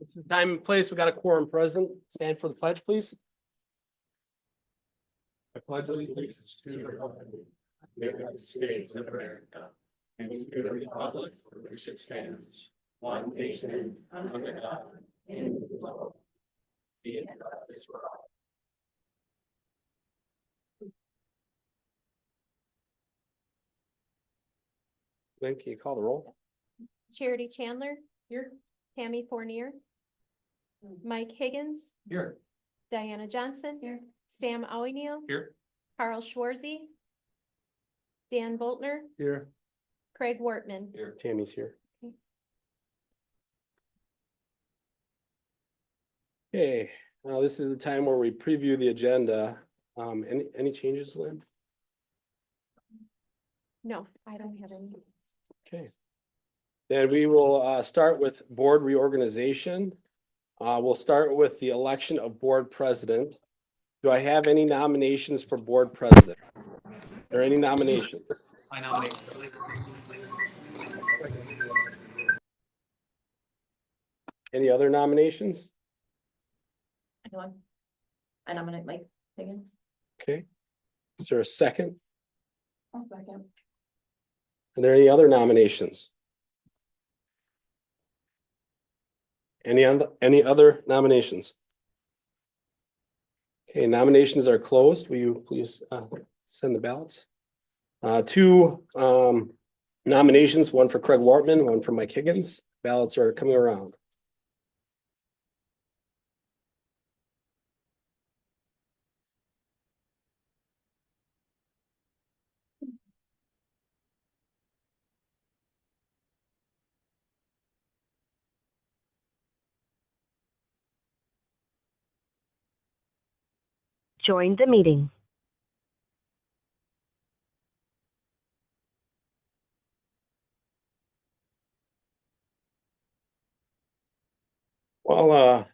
This is time and place. We got a quorum present. Stand for the pledge, please. I pledge allegiance to the flag of the United States of America and to the republic for which it stands, one nation under God, indivisible. Then can you call the roll? Charity Chandler. Here. Tammy Fournier. Mike Higgins. Here. Diana Johnson. Here. Sam Owineal. Here. Carl Schwarzy. Dan Boltner. Here. Craig Wortman. Here. Tammy's here. Okay, this is the time where we preview the agenda. Any changes, Lynn? No, I don't have any. Okay. Then we will start with board reorganization. We'll start with the election of board president. Do I have any nominations for board president? Or any nominations? I nominate. Any other nominations? Anyone? I nominate Mike Higgins. Okay. Is there a second? I'll second. Are there any other nominations? Any other nominations? Okay, nominations are closed. Will you please send the ballots? Two nominations, one for Craig Wortman, one for Mike Higgins. Ballots are coming around. Join the meeting. While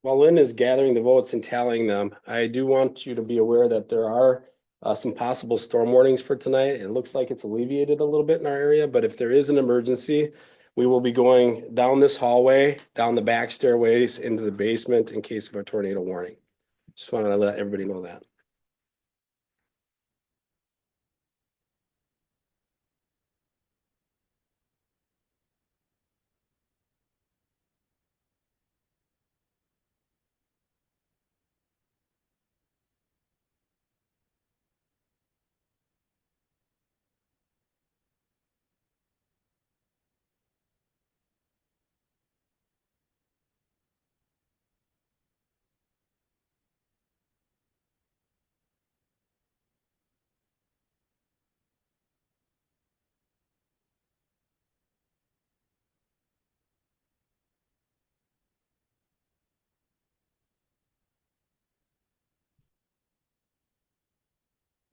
Lynn is gathering the votes and tallying them, I do want you to be aware that there are some possible storm warnings for tonight. It looks like it's alleviated a little bit in our area, but if there is an emergency, we will be going down this hallway, down the back stairways into the basement in case of a tornado warning. Just wanted to let everybody know that.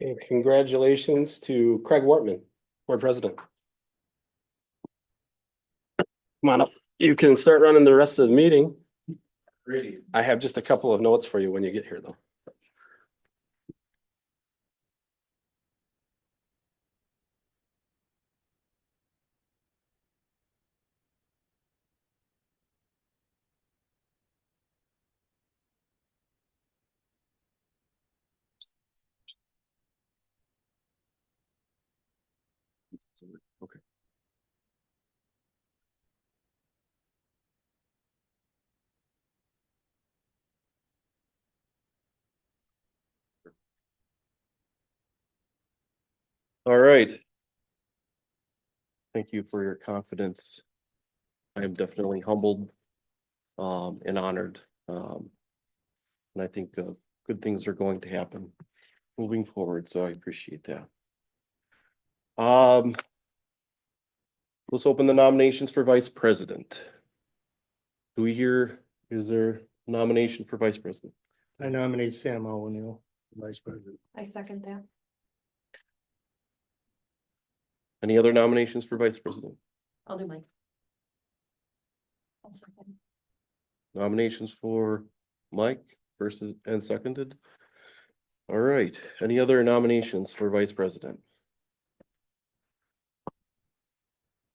Okay, congratulations to Craig Wortman, board president. Come on up. You can start running the rest of the meeting. Ready. I have just a couple of notes for you when you get here, though. Okay. All right. Thank you for your confidence. I am definitely humbled and honored. And I think good things are going to happen moving forward, so I appreciate that. Let's open the nominations for vice president. Is there nomination for vice president? I nominate Sam Owineal, vice president. I second that. Any other nominations for vice president? I'll do Mike. I'll second. Nominations for Mike first and seconded. All right, any other nominations for vice president?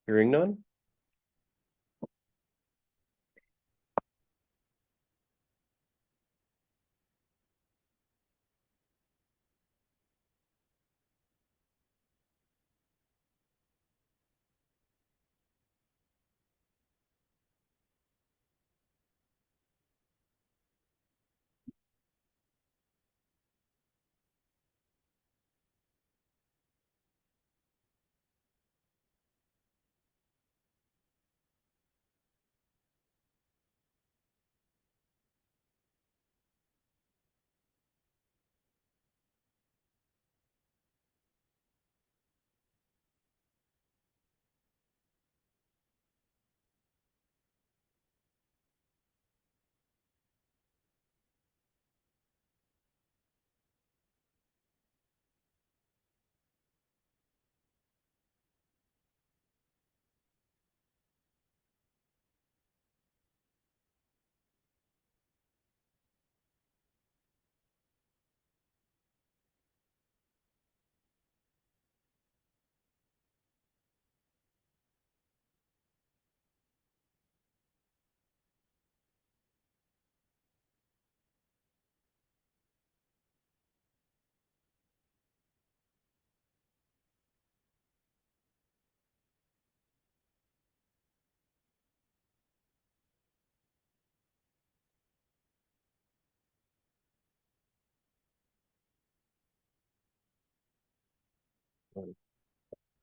Hearing none.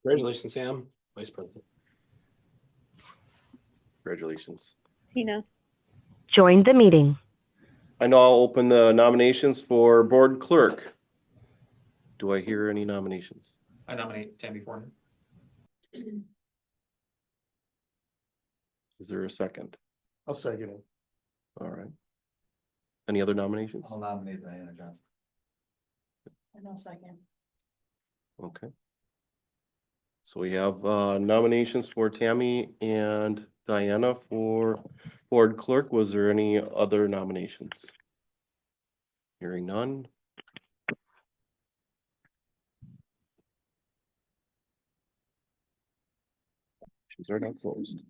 Congratulations, Sam, Vice President. Congratulations. Tina. Joined the meeting. I now open the nominations for board clerk. Do I hear any nominations? I nominate Tammy Foreman. Is there a second? I'll second it. All right. Any other nominations? I'll nominate Diana Johnson. And I'll second. Okay. So we have nominations for Tammy and Diana for board clerk. Was there any other nominations? Hearing none. Nominations are now closed.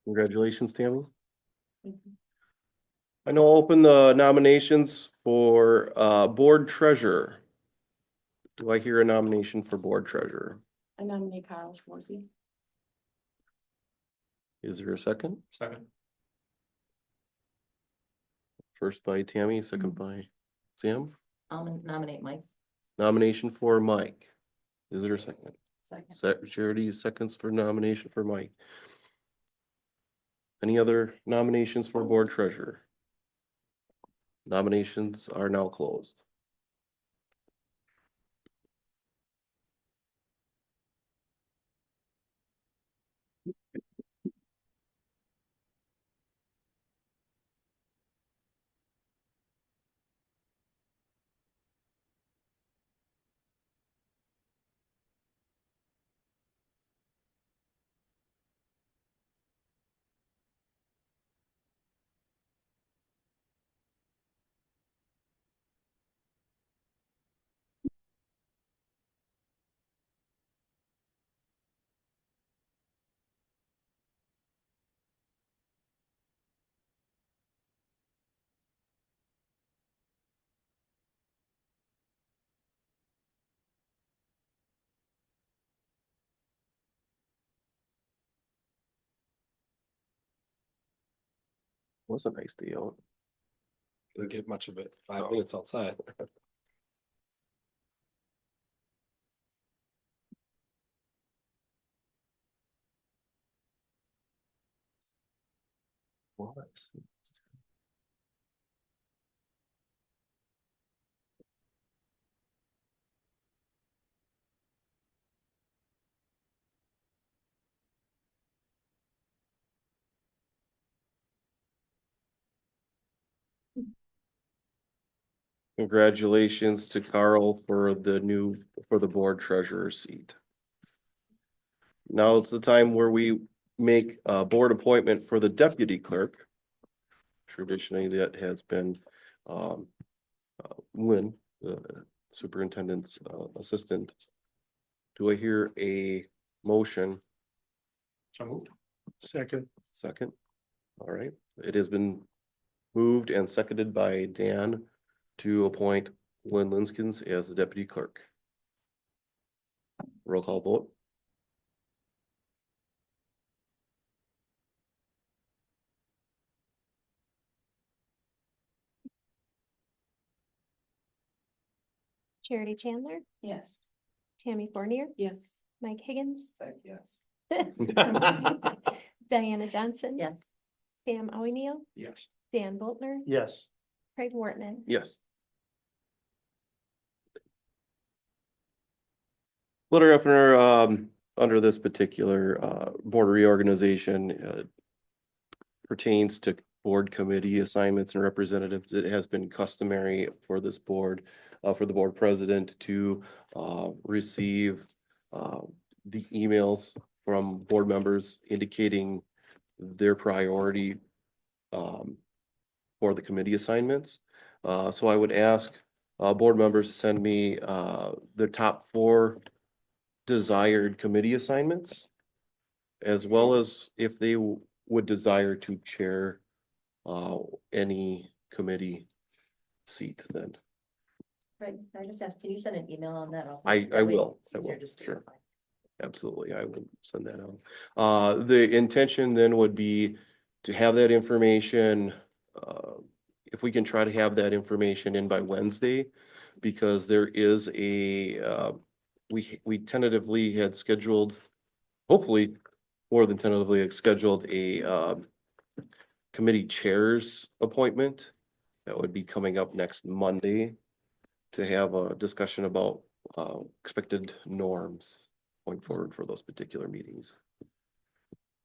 Congratulations, Tammy. I now open the nominations for board treasurer. Do I hear a nomination for board treasurer? I nominate Carl Schwarzy. Is there a second? Second. First by Tammy, second by Sam. I'll nominate Mike. Nomination for Mike. Is there a second? Second. Charity seconds for nomination for Mike. Any other nominations for board treasurer? Nominations are now closed. Was a nice day out. Didn't get much of it, 5 minutes outside. Was. Congratulations to Carl for the board treasurer seat. Now it's the time where we make a board appointment for the deputy clerk. Traditionally, that has been Lynn, the superintendent's assistant. Do I hear a motion? So moved. Second. Second. All right, it has been moved and seconded by Dan to appoint Lynn Linskins as the deputy clerk. Roll call vote. Charity Chandler, Yes. Tammy Fournier, Yes. Mike Higgins, Yes. Diana Johnson. Yes. Sam O'Neill, Yes. Dan Boltner, Yes. Craig Wortman. Yes. Letter F, under this particular, board reorganization, pertains to board committee assignments and representatives. It has been customary for this board, for the board president to, receive, the emails from board members indicating their priority, for the committee assignments. So I would ask, board members to send me, their top 4 desired committee assignments, as well as if they would desire to chair any committee seat then. Right, can I just ask, can you send an email on that also? I That way will, it's I easier will, just to sure. reply. Absolutely, I will send that out. The intention then would be to have that information, if we can try to have that information in by Wednesday, because there is we tentatively had scheduled, hopefully more than tentatively had scheduled a committee chairs appointment that would be coming up next Monday to have a discussion about expected norms going forward for those particular meetings.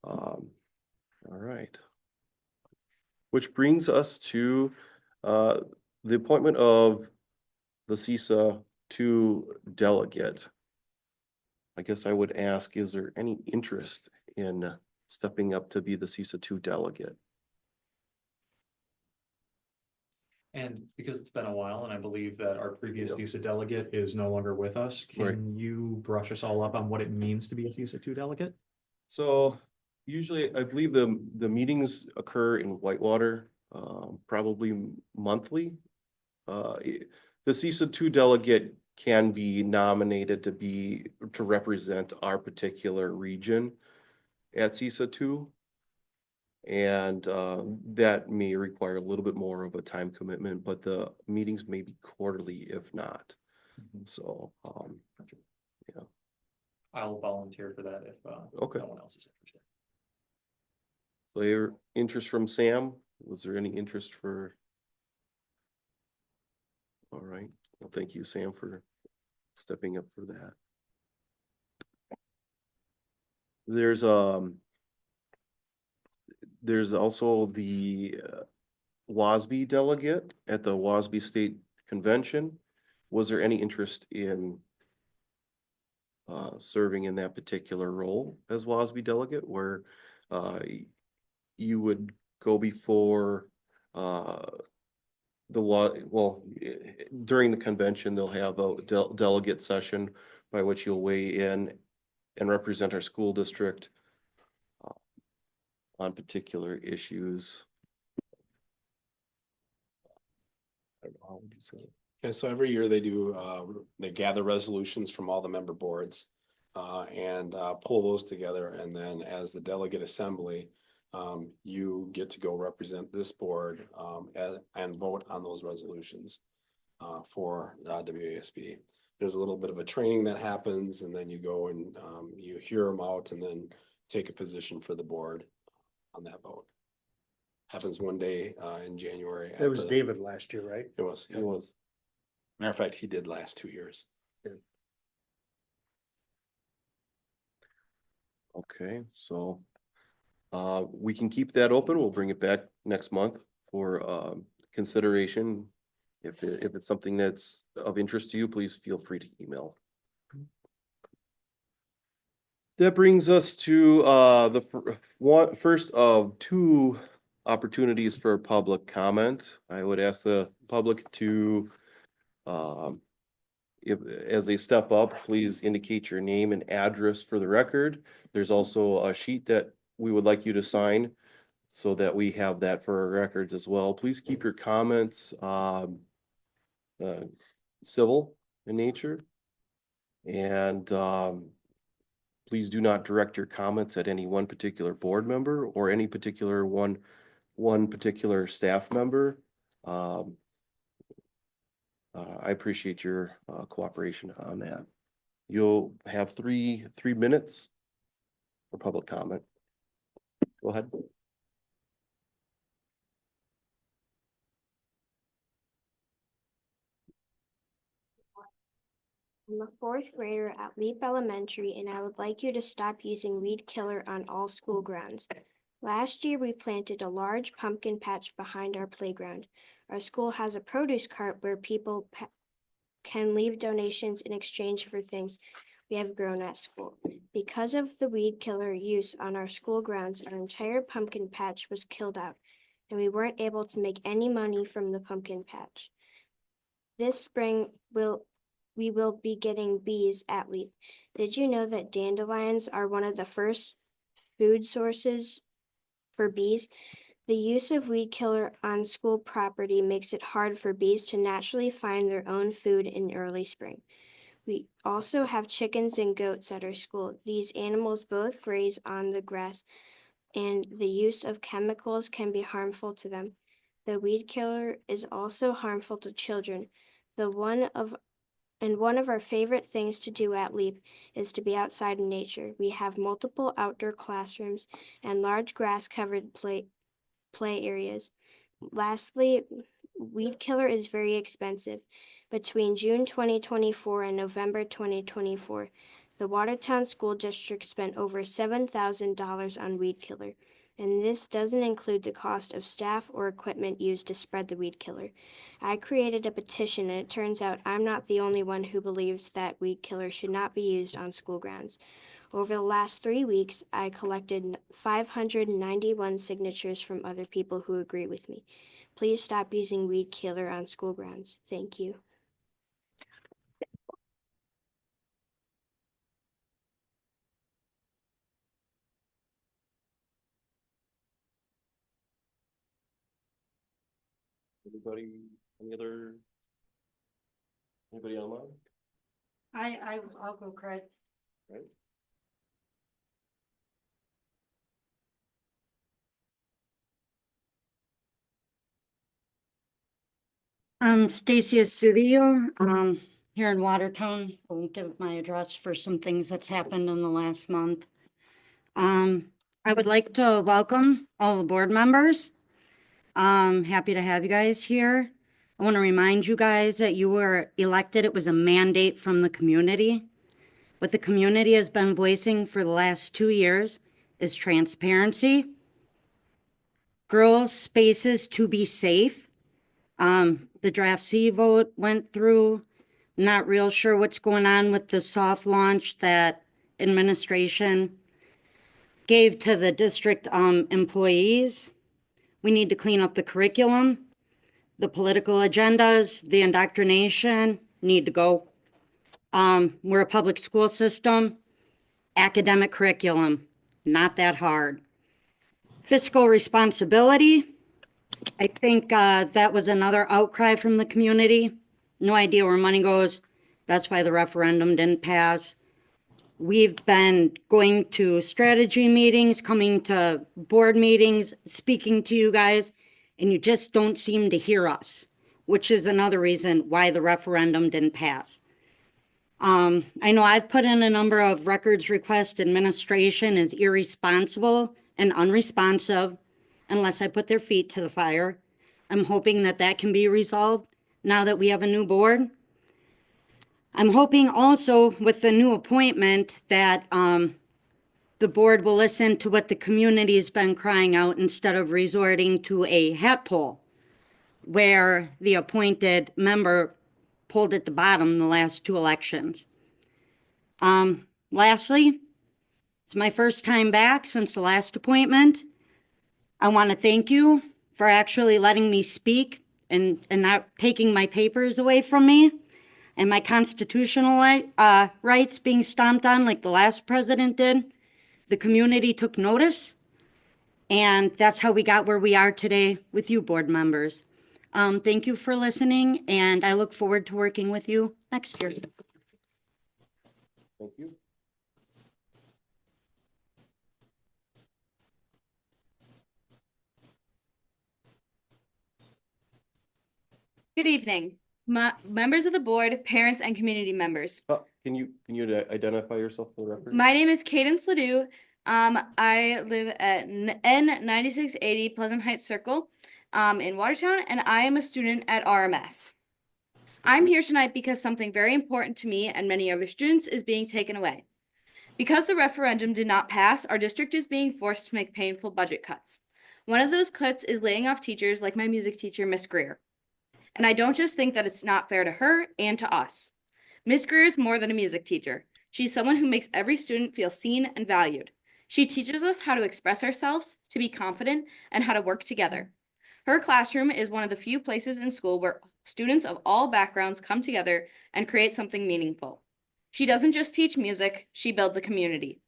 All right. Which brings us to the appointment of the CISA 2 delegate. I guess I would ask, is there any interest in stepping up to be the CISA 2 delegate? And because it's been a while, and I believe that our previous Yeah. CISA delegate is no longer with us, Right. can you brush us all up on what it means to be a CISA 2 delegate? So usually, I believe the meetings occur in Whitewater, probably monthly. The CISA 2 delegate can be nominated to represent our particular region at CISA 2. And that may require a little bit more of a time commitment, but the meetings may be quarterly if not. So, yeah. I'll volunteer for that if Okay. no one else is interested. So your interest from Sam, was there any interest for? All right, well, thank you, Sam, for stepping up for that. There's also the WASB delegate at the WASB State Convention. Was there any interest in serving in that particular role as WASB delegate, where you would go before during the convention, they'll have a delegate session by which you'll weigh in and represent our school district on particular issues. I don't know, how would you say it? And so every year they do, they gather resolutions from all the member boards and pull those together. And then as the delegate assembly, you get to go represent this board and vote on those resolutions for WASB. There's a little bit of a training that happens, and then you go and you hear them out and then take a position for the board on that vote. Happens one day in January. That was after David last year, right? It was. It was. Matter of fact, he did last 2 years. Okay, so we can keep that open. We'll bring it back next month for consideration. If it's something that's of interest to you, please feel free to email. That brings us to the first of 2 opportunities for public comment. I would ask the public to as they step up, please indicate your name and address for the record. There's also a sheet that we would like you to sign so that we have that for our records as well. Please keep your comments civil in nature. And please do not direct your comments at any one particular board member or any particular one particular staff member. I appreciate your cooperation on that. You'll have three minutes for public comment. Go ahead. I'm a fourth grader at Leap Elementary, and I would like you to stop using weed killer on all school grounds. Last year, we planted a large pumpkin patch behind our playground. Our school has a produce cart where people can leave donations in exchange for things we have grown at school. Because of the weed killer use on our school grounds, our entire pumpkin patch was killed out, and we weren't able to make any money from the pumpkin patch. This spring, we will be getting bees at Leap. Did you know that dandelions are one of the first food sources for bees? The use of weed killer on school property makes it hard for bees to naturally find their own food in early spring. We also have chickens and goats at our school. These animals both graze on the grass, and the use of chemicals can be harmful to them. The weed killer is also harmful to children. One of our favorite things to do at Leap is to be outside in nature. We have multiple outdoor classrooms and large grass-covered play areas. Lastly, weed killer is very expensive. Between June 2024 and November 2024, the Watertown School District spent over $7,000 on weed killer, and this doesn't include the cost of staff or equipment used to spread the weed killer. I created a petition, and it turns out I'm not the only one who believes that weed killer should not be used on school grounds. Over the last 3 weeks, I collected 591 signatures from other people who agree with me. Please stop using weed killer on school grounds. Thank you. Anybody, anybody online? I'll go, Craig. Right. Stacy Estudillo, here in Watertown. I won't give my address for some things that's happened in the last month. I would like to welcome all the board members. Happy to have you guys here. I want to remind you guys that you were elected. It was a mandate from the community. What the community has been voicing for the last 2 years is transparency, girls' spaces to be safe. The draft C vote went through. Not real sure what's going on with the soft launch that administration gave to the district employees. We need to clean up the curriculum. The political agendas, the indoctrination need to go. We're a public school system. Academic curriculum, not that hard. Fiscal responsibility. I think that was another outcry from the community. No idea where money goes. That's why the referendum didn't pass. We've been going to strategy meetings, coming to board meetings, speaking to you guys, and you just don't seem to hear us, which is another reason why the referendum didn't pass. I know I've put in a number of records requests. Administration is irresponsible and unresponsive unless I put their feet to the fire. I'm hoping that that can be resolved now that we have a new board. I'm hoping also with the new appointment that the board will listen to what the community has been crying out instead of resorting to a hat poll where the appointed member pulled at the bottom the last 2 elections. Lastly, it's my first time back since the last appointment. I want to thank you for actually letting me speak and not taking my papers away from me and my constitutional rights being stomped on like the last president did. The community took notice, and that's how we got where we are today with you board members. Thank you for listening, and I look forward to working with you next year. Thank you. Good evening. members of the board, parents, and community members. Can you identify yourself for the record? My name is Cadence Ledoux. I live at N9680 Pleasant Heights Circle, in Watertown, and I am a student at RMS. I'm here tonight because something very important to me and many other students is being taken away. Because the referendum did not pass, our district is being forced to make painful budget cuts. One of those cuts is laying off teachers like my music teacher, Miss Greer. And I don't just think that it's not fair to her and to us. Miss Greer is more than a music teacher. She's someone who makes every student feel seen and valued. She teaches us how to express ourselves, to be confident, and how to work together. Her classroom is one of the few places in school where students of all backgrounds come together and create something meaningful. She doesn't just teach music, she builds a community.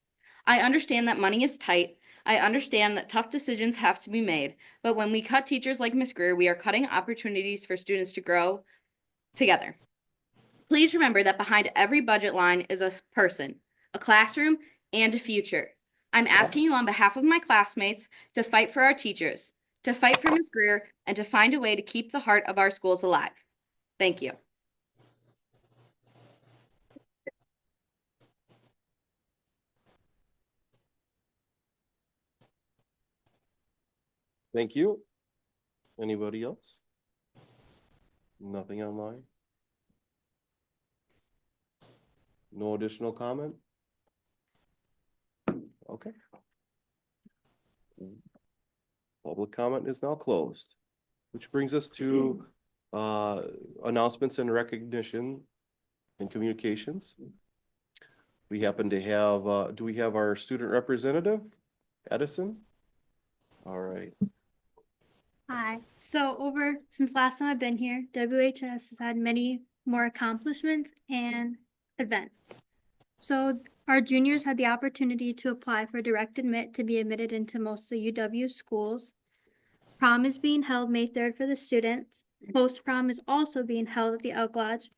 I understand that money is tight. I understand that tough decisions have to be made, but when we cut teachers like Miss Greer, we are cutting opportunities for students to grow together. Please remember that behind every budget line is a person, a classroom, and a future. I'm asking you on behalf of my classmates to fight for our teachers, to fight for Miss Greer, and to find a way to keep the heart of our schools alive. Thank you. Thank you. Anybody else? Nothing online? No additional comment? Okay. Public comment is now closed, which brings us to announcements and recognition and communications. We happen to have, do we have our student representative, Edison? All right. Hi. So since last time I've been here, WHS has had many more accomplishments and events. So our juniors had the opportunity to apply for direct admit to be admitted into most of the UW schools. Prom is being held May 3rd for the students. Post-prom is also being held at the Elk Lodge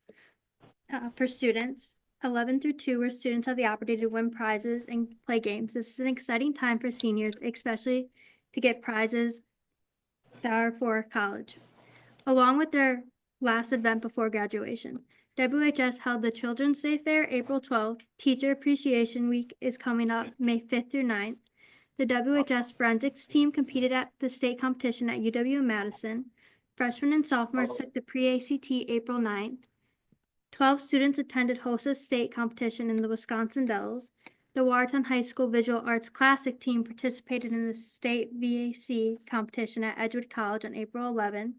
for students. 11 through 2, where students have the opportunity to win prizes and play games. This is an exciting time for seniors, especially to get prizes that are for college. Along with their last event before graduation, WHS held the Children's Day Fair April 12th. Teacher Appreciation Week is coming up May 5th through 9th. The WHS forensics team competed at the state competition at UW-Madison. Freshmen and sophomores took the pre-ACT April 9th. 12 students attended HOSA state competition in the Wisconsin Dells. The Watertown High School Visual Arts Classic team participated in the state VAC competition at Edgewood College on April 11th.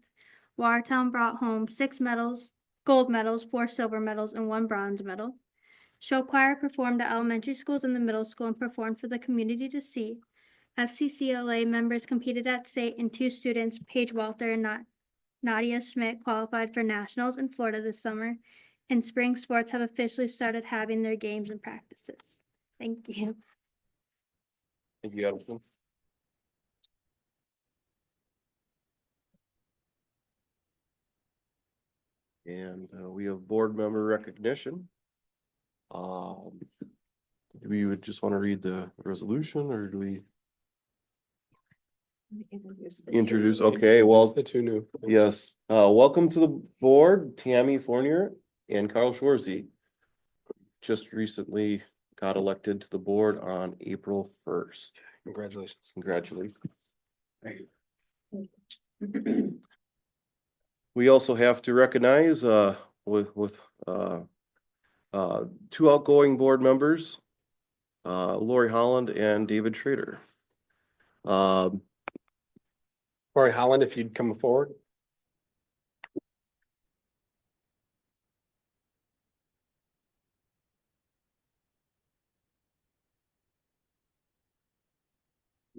Watertown brought home 6 medals, gold medals, 4 silver medals, and 1 bronze medal. Show choir performed at elementary schools and the middle school and performed for the community to see. FCCLA members competed at state, and 2 students, Paige Walter and Nadia Schmidt, qualified for nationals in Florida this summer. And spring sports have officially started having their games and practices. Thank you. Thank you, Edison. And we have board member recognition. Do we would just want to read the resolution, or do we introduce? Okay, well, The 2 new. yes. Welcome to the board, Tammy Fournier and Carl Schwarzy. Just recently got elected to the board on April 1st. Congratulations. Congratulations. Thank you. We also have to recognize with 2 outgoing board members, Lori Holland and David Schrader. Lori Holland, if you'd come forward.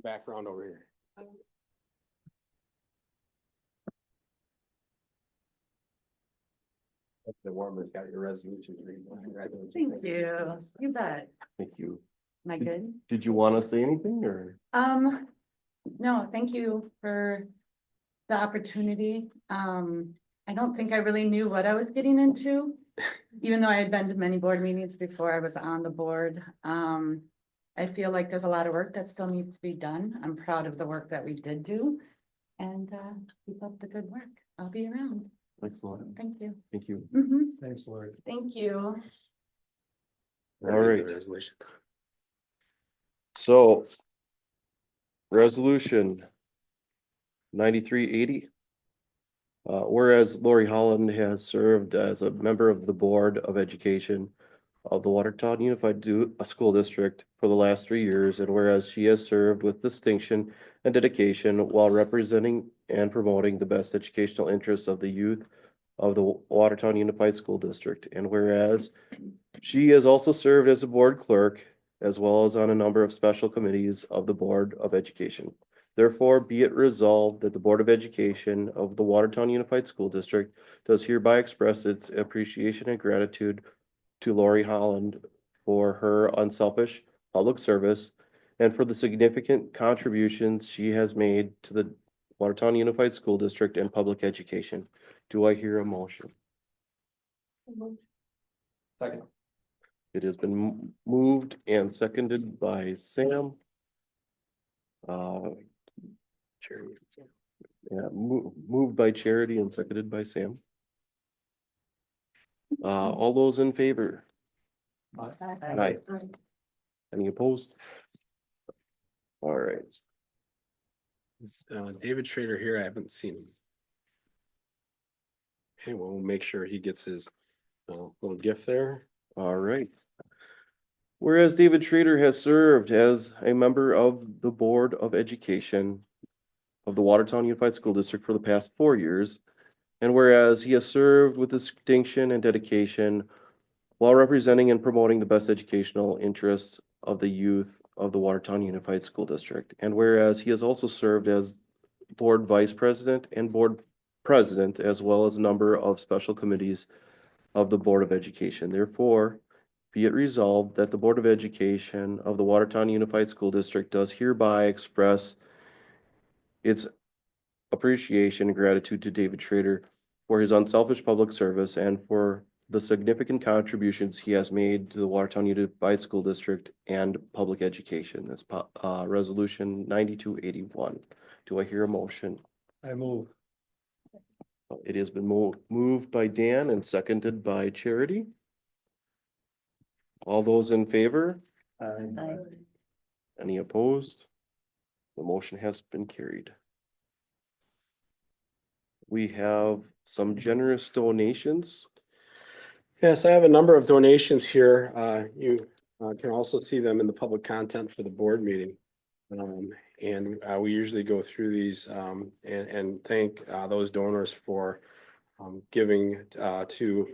Background over here. The woman's got your resolution. Thank you. You bet. Thank you. Am I good? Did you want to say anything, or? No, thank you for the opportunity. I don't think I really knew what I was getting into, even though I had been to many board meetings before I was on the board. I feel like there's a lot of work that still needs to be done. I'm proud of the work that we did do, and keep up the good work. I'll be around. Excellent. Thank you. Thank you. Thanks, Lori. Thank you. All right. Resolution. So resolution 9380. Whereas Lori Holland has served as a member of the Board of Education of the Watertown Unified School District for the last 3 years, and whereas she has served with distinction and dedication while representing and promoting the best educational interests of the youth of the Watertown Unified School District, and whereas she has also served as a board clerk as well as on a number of special committees of the Board of Education. Therefore, be it resolved that the Board of Education of the Watertown Unified School District does hereby express its appreciation and gratitude to Lori Holland for her unselfish public service and for the significant contributions she has made to the Watertown Unified School District and public education. Do I hear a motion? Second. It has been moved and seconded by Sam. Yeah, moved by Charity and seconded by Sam. All those in favor? Aye. Any opposed? All right. Is, David Schrader here? I haven't seen him. Okay, well, we'll make sure he gets his little gift there. All right. Whereas David Schrader has served as a member of the Board of Education of the Watertown Unified School District for the past 4 years, and whereas he has served with distinction and dedication while representing and promoting the best educational interests of the youth of the Watertown Unified School District, and whereas he has also served as Board Vice President and Board President, as well as a number of special committees of the Board of Education. Therefore, be it resolved that the Board of Education of the Watertown Unified School District does hereby express its appreciation and gratitude to David Schrader for his unselfish public service and for the significant contributions he has made to the Watertown Unified School District and public education. That's resolution 9281. Do I hear a motion? I move. It has been moved by Dan and seconded by Charity. All those in favor? Aye. Any opposed? The motion has been carried. We have some generous donations. Yes, I have a number of donations here. You can also see them in the public content for the board meeting. And we usually go through these and thank those donors for giving to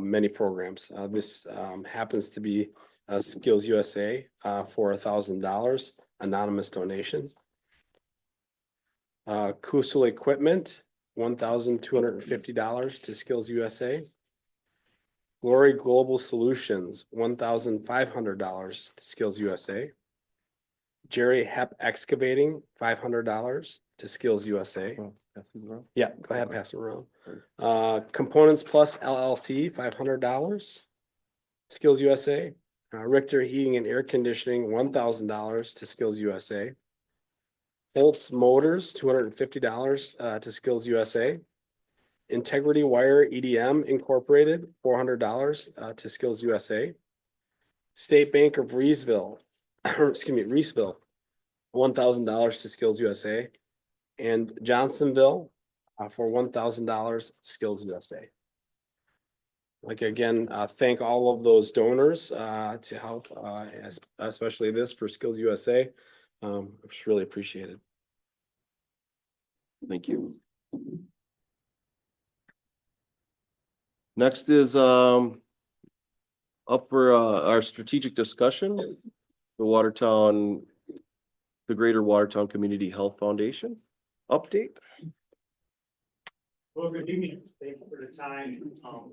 many programs. This happens to be Skills USA for $1,000 anonymous donation. Kusel Equipment, $1,250 to Skills USA. Glory Global Solutions, $1,500 to Skills USA. Jerry Hep Excavating, $500 to Skills USA. Yeah, go ahead, pass it around. Components Plus LLC, $500. Skills USA. Richter Heating and Air Conditioning, $1,000 to Skills USA. Holtz Motors, $250 to Skills USA. Integrity Wire EDM Incorporated, $400 to Skills USA. State Bank of Reesville, Reesville, $1,000 to Skills USA. And Johnsonville for $1,000 Skills USA. Like again, thank all of those donors to help, especially this for Skills USA. It's really appreciated. Thank you. Next is up for our strategic discussion, the Greater Watertown Community Health Foundation update. Well, good evening. Thank you for the time.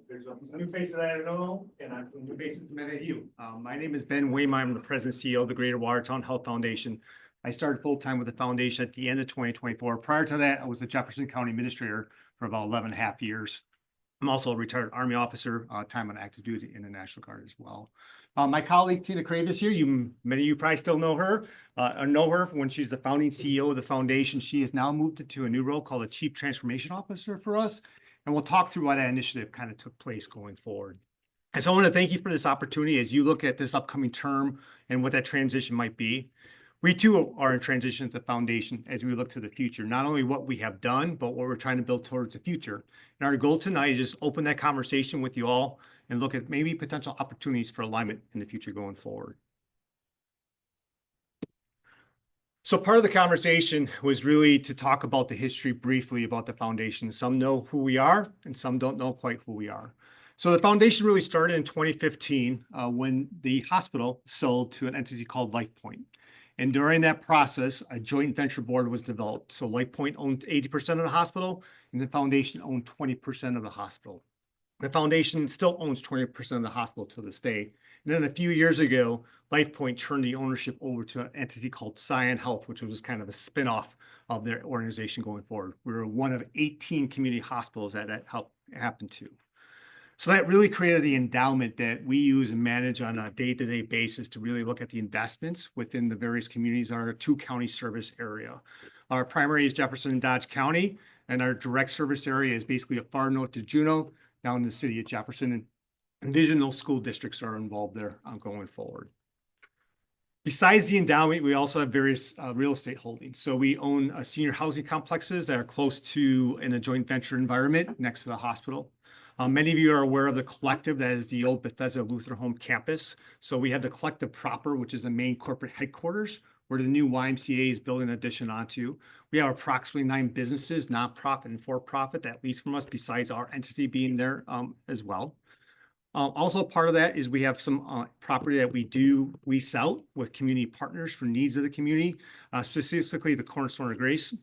There's some new faces I don't know, and I'm from new faces to many of you. My name is Ben Waymeyer. I'm the president and CEO of the Greater Watertown Health Foundation. I started full-time with the foundation at the end of 2024. Prior to that, I was the Jefferson County Administrator for about 11 and a half years. I'm also a retired Army officer, time on active duty in the National Guard as well. My colleague Tina Crave is here. Many of you probably still know her when she's the founding CEO of the foundation. She has now moved into a new role called a Chief Transformation Officer for us. And we'll talk through why that initiative kind of took place going forward. And so I want to thank you for this opportunity as you look at this upcoming term and what that transition might be. We too are in transition to the foundation as we look to the future, not only what we have done, but what we're trying to build towards the future. And our goal tonight is just open that conversation with you all and look at maybe potential opportunities for alignment in the future going forward. So part of the conversation was really to talk about the history briefly about the foundation. Some know who we are and some don't know quite who we are. So the foundation really started in 2015 when the hospital sold to an entity called LifePoint. And during that process, a joint venture board was developed. So LifePoint owned 80% of the hospital and the foundation owned 20% of the hospital. The foundation still owns 20% of the hospital to this day. And then a few years ago, LifePoint turned the ownership over to an entity called Scion Health, which was kind of a spinoff of their organization going forward. We were one of 18 community hospitals that helped happen to. So that really created the endowment that we use and manage on a day-to-day basis to really look at the investments within the various communities in our 2-county service area. Our primary is Jefferson and Dodge County, and our direct service area is basically a far north to Juneau, down in the city of Jefferson. And envision those school districts are involved there going forward. Besides the endowment, we also have various real estate holdings. So we own senior housing complexes that are close to in a joint venture environment next to the hospital. Many of you are aware of the Collective, that is the old Bethesda Lutheran Home campus. So we have the Collective proper, which is the main corporate headquarters, where the new YMCA is building an addition onto. We have approximately 9 businesses, nonprofit and for-profit, that lease from us, besides our entity being there as well. Also part of that is we have some property that we do lease out with community partners for needs of the community, specifically the Cornerstone of Grace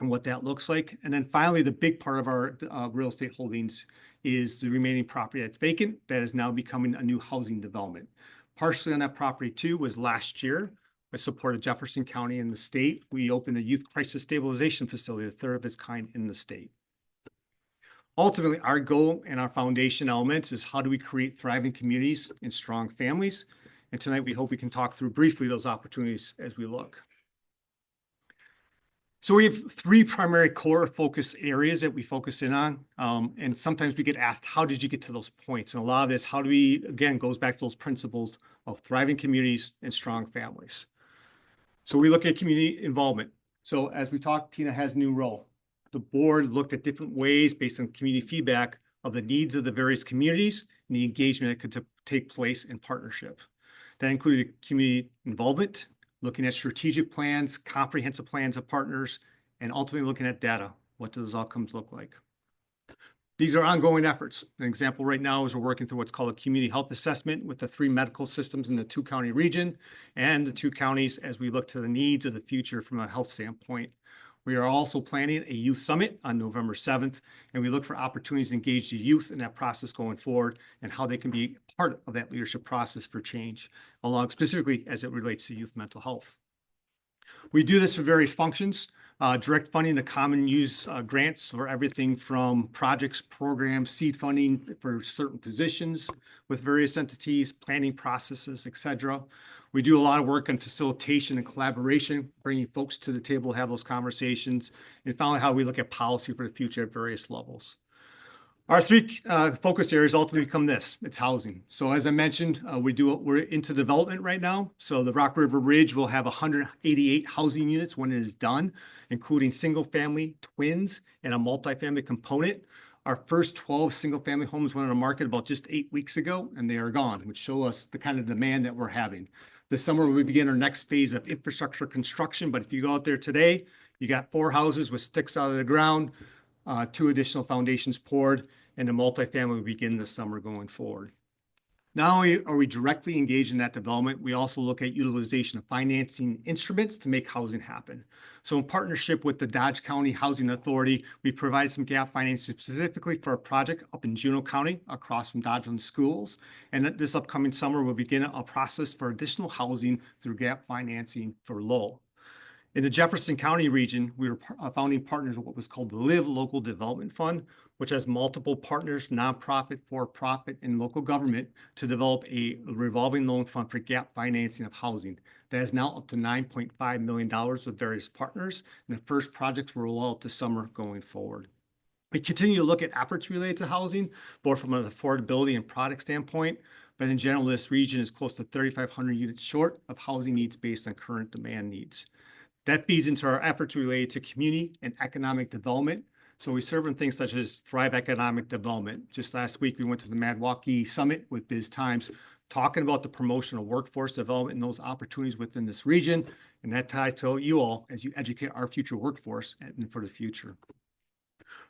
and what that looks like. And then finally, the big part of our real estate holdings is the remaining property that's vacant that is now becoming a new housing development. Partially on that property too was last year with support of Jefferson County and the state. We opened a youth crisis stabilization facility, the third of its kind in the state. Ultimately, our goal and our foundation elements is how do we create thriving communities and strong families? And tonight we hope we can talk through briefly those opportunities as we look. So we have 3 primary core focus areas that we focus in on. And sometimes we get asked, how did you get to those points? And a lot of this, how do we, again, goes back to those principles of thriving communities and strong families. So we look at community involvement. So as we talked, Tina has a new role. The board looked at different ways based on community feedback of the needs of the various communities and the engagement that could take place in partnership. That included community involvement, looking at strategic plans, comprehensive plans of partners, and ultimately looking at data. What do those outcomes look like? These are ongoing efforts. An example right now is we're working through what's called a community health assessment with the 3 medical systems in the 2-county region and the 2 counties as we look to the needs of the future from a health standpoint. We are also planning a youth summit on November 7th, and we look for opportunities to engage the youth in that process going forward and how they can be part of that leadership process for change, along specifically as it relates to youth mental health. We do this for various functions, direct funding to common use grants for everything from projects, programs, seed funding for certain positions with various entities, planning processes, etc. We do a lot of work on facilitation and collaboration, bringing folks to the table to have those conversations, and finally, how we look at policy for the future at various levels. Our 3 focus areas ultimately become this: it's housing. So as I mentioned, we're into development right now. So the Rock River Ridge will have 188 housing units when it is done, including single family, twins, and a multifamily component. Our first 12 single family homes went on the market about just 8 weeks ago, and they are gone, which show us the kind of demand that we're having. This summer, we begin our next phase of infrastructure construction, but if you go out there today, you got 4 houses with sticks out of the ground, 2 additional foundations poured, and the multifamily will begin this summer going forward. Not only are we directly engaged in that development, we also look at utilization of financing instruments to make housing happen. So in partnership with the Dodge County Housing Authority, we provide some gap financing specifically for a project up in Juneau County across from Dodgeland Schools. And this upcoming summer, we'll begin a process for additional housing through gap financing for Lowell. In the Jefferson County region, we were founding partners with what was called the Live Local Development Fund, which has multiple partners, nonprofit, for-profit, and local government to develop a revolving loan fund for gap financing of housing. That is now up to $9.5 million with various partners, and the first projects will roll out this summer going forward. We continue to look at efforts related to housing, both from an affordability and product standpoint. But in general, this region is close to 3,500 units short of housing needs based on current demand needs. That feeds into our efforts related to community and economic development. So we serve in things such as Thrive Economic Development. Just last week, we went to the Milwaukee Summit with Biz Times, talking about the promotion of workforce development and those opportunities within this region. And that ties to you all as you educate our future workforce and for the future.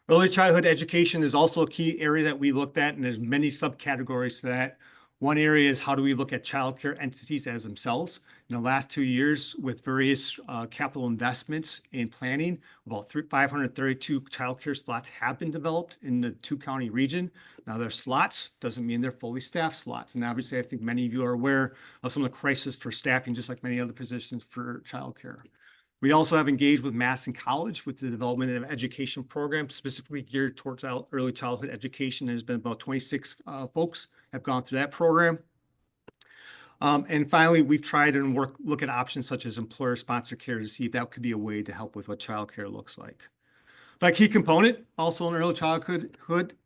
Early childhood education is also a key area that we looked at, and there's many subcategories to that. One area is how do we look at childcare entities as themselves? In the last 2 years, with various capital investments in planning, about 532 childcare slots have been developed in the 2-county region. Now, they're slots, doesn't mean they're fully staffed slots. And obviously, I think many of you are aware of some of the crisis for staffing, just like many other positions for childcare. We also have engaged with Madison College with the development of education programs specifically geared towards early childhood education. There's been about 26 folks have gone through that program. And finally, we've tried and look at options such as employer-sponsored care to see if that could be a way to help with what childcare looks like. But a key component also in early childhood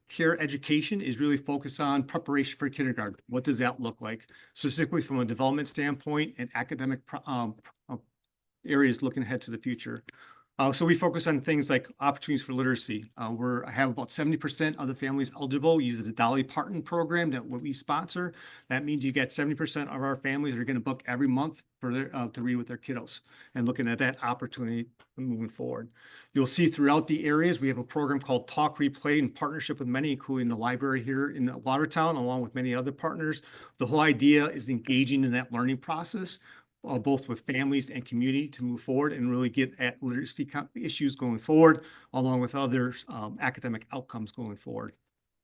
care education is really focused on preparation for kindergarten. What does that look like? Specifically from a development standpoint and academic areas looking ahead to the future. So we focus on things like opportunities for literacy. I have about 70% of the families eligible use the Dolly Parton program that we sponsor. That means you get 70% of our families are going to book every month for their, to read with their kiddos, and looking at that opportunity moving forward. You'll see throughout the areas, we have a program called Talk Replay in partnership with many, including the library here in Watertown, along with many other partners. The whole idea is engaging in that learning process, both with families and community to move forward and really get at literacy issues going forward, along with other academic outcomes going forward.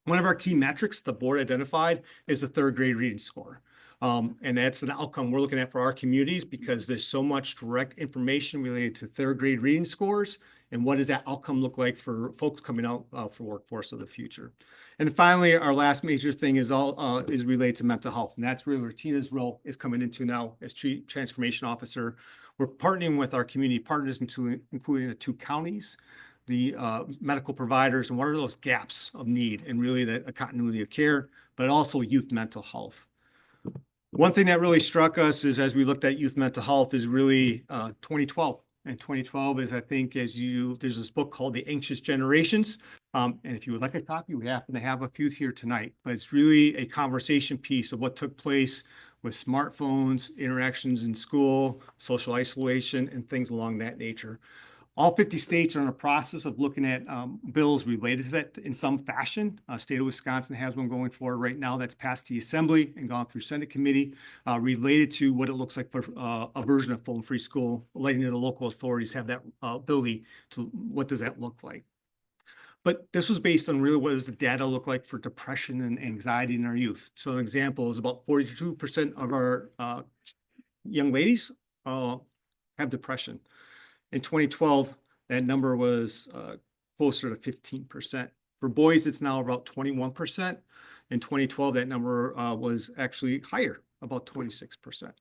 One of our key metrics the board identified is the 3rd grade reading score. And that's an outcome we're looking at for our communities because there's so much direct information related to 3rd grade reading scores and what does that outcome look like for folks coming out for workforce of the future. And finally, our last major thing is related to mental health. And that's really where Tina's role is coming into now as Chief Transformation Officer. We're partnering with our community partners, including the 2 counties, the medical providers, and what are those gaps of need and really the continuity of care, but also youth mental health. One thing that really struck us is as we looked at youth mental health is really 2012. And 2012 is, I think, there's this book called The Anxious Generations. And if you would like a copy, we happen to have a few here tonight. But it's really a conversation piece of what took place with smartphones, interactions in school, social isolation, and things along that nature. All 50 states are in a process of looking at bills related to that in some fashion. State of Wisconsin has one going forward right now that's passed the Assembly and gone through Senate committee related to what it looks like for a version of full and free school, letting the local authorities have that ability to what does that look like. But this was based on really what does the data look like for depression and anxiety in our youth. So an example is about 42% of our young ladies have depression. In 2012, that number was closer to 15%. For boys, it's now about 21%. In 2012, that number was actually higher, about 26%.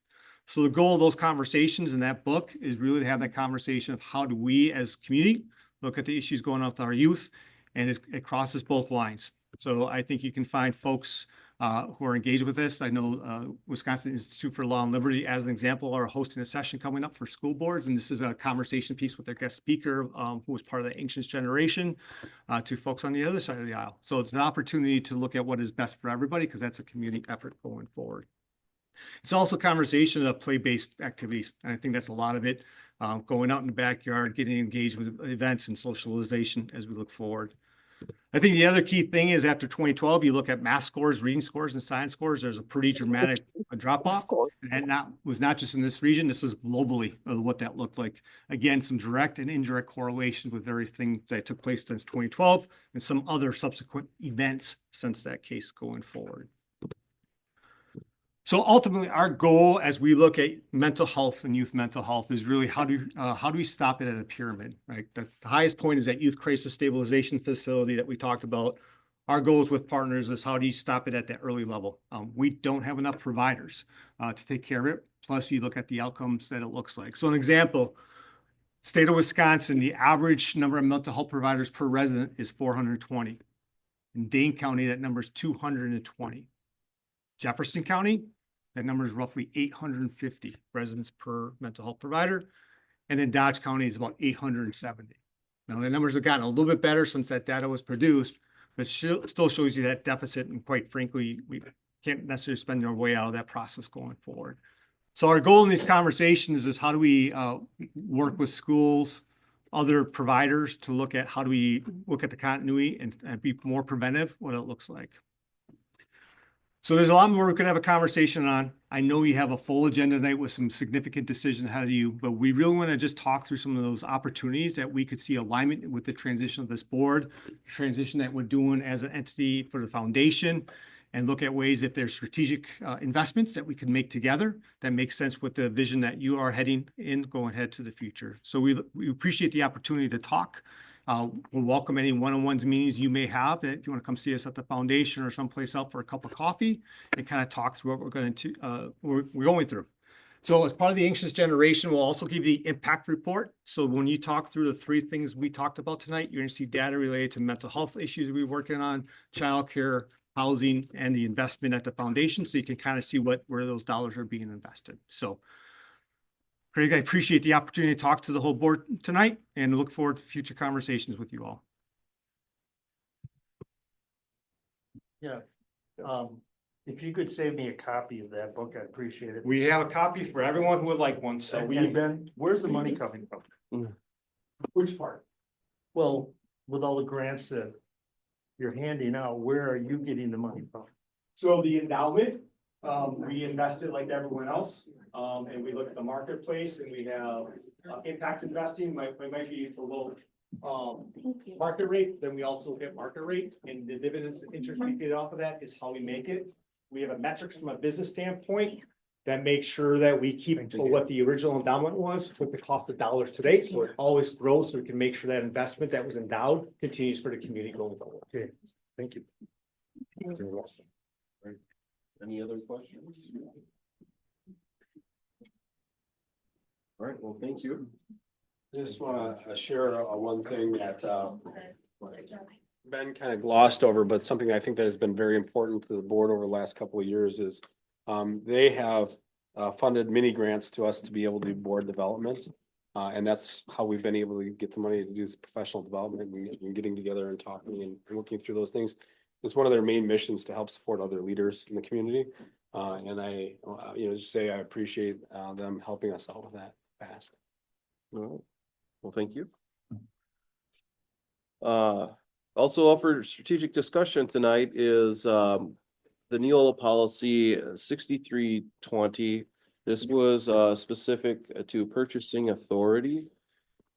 So the goal of those conversations in that book is really to have that conversation of how do we as community look at the issues going on with our youth, and it crosses both lines. So I think you can find folks who are engaged with this. I know Wisconsin Institute for Law and Liberty, as an example, are hosting a session coming up for school boards. And this is a conversation piece with their guest speaker, who was part of the Anxious Generation, to folks on the other side of the aisle. So it's an opportunity to look at what is best for everybody, because that's a community effort going forward. It's also a conversation of play-based activities. And I think that's a lot of it, going out in the backyard, getting engaged with events and socialization as we look forward. I think the other key thing is after 2012, you look at math scores, reading scores, and science scores, there's a pretty dramatic drop-off. And that was not just in this region, this was globally what that looked like. Again, some direct and indirect correlations with everything that took place since 2012 and some other subsequent events since that case going forward. So ultimately, our goal as we look at mental health and youth mental health is really how do we stop it at a pyramid, right? The highest point is that youth crisis stabilization facility that we talked about. Our goals with partners is how do you stop it at that early level? We don't have enough providers to take care of it. Plus, you look at the outcomes that it looks like. So an example, State of Wisconsin, the average number of mental health providers per resident is 420. In Dane County, that number is 220. Jefferson County, that number is roughly 850 residents per mental health provider. And then Dodge County is about 870. Now, the numbers have gotten a little bit better since that data was produced, but still shows you that deficit. And quite frankly, we can't necessarily spend our way out of that process going forward. So our goal in these conversations is how do we work with schools, other providers to look at how do we look at the continuity and be more preventive, what it looks like. So there's a lot more we could have a conversation on. I know you have a full agenda tonight with some significant decisions ahead of you, but we really want to just talk through some of those opportunities that we could see alignment with the transition of this board, transition that we're doing as an entity for the foundation, and look at ways if there's strategic investments that we can make together that makes sense with the vision that you are heading in going ahead to the future. So we appreciate the opportunity to talk. We'll welcome any one-on-ones meetings you may have that if you want to come see us at the foundation or someplace else for a cup of coffee and kind of talk through what we're going through. So as part of the Anxious Generation, we'll also give you the impact report. So when you talk through the 3 things we talked about tonight, you're going to see data related to mental health issues we're working on, childcare, housing, and the investment at the foundation. So you can kind of see where those dollars are being invested. So Craig, I appreciate the opportunity to talk to the whole board tonight and look forward to future conversations with you all. Yeah. If you could save me a copy of that book, I'd appreciate it. We have a copy for everyone who would like one. So where's the money coming from? Which part? Well, with all the grants that you're handing out, where are you getting the money from? So the endowment, we invested like everyone else, and we look at the marketplace, and we have impact investing might be below market rate. Then we also look at market rate, and the dividends, the interest we get off of that is how we make it. We have a metrics from a business standpoint that makes sure that we keep to what the original endowment was with the cost of dollars today. So it always grows, so we can make sure that investment that was endowed continues for the community going forward. Okay, thank you. Any other questions? All right, well, thank you. Just want to share one thing that Ben kind of glossed over, but something I think that has been very important to the board over the last couple of years is they have funded mini grants to us to be able to do board development. And that's how we've been able to get the money to do professional development and getting together and talking and working through those things. It's one of their main missions to help support other leaders in the community. And I, just say I appreciate them helping us out with that fast. All right. Well, thank you. Also up for strategic discussion tonight is the Neola policy 6320. This was specific to purchasing authority.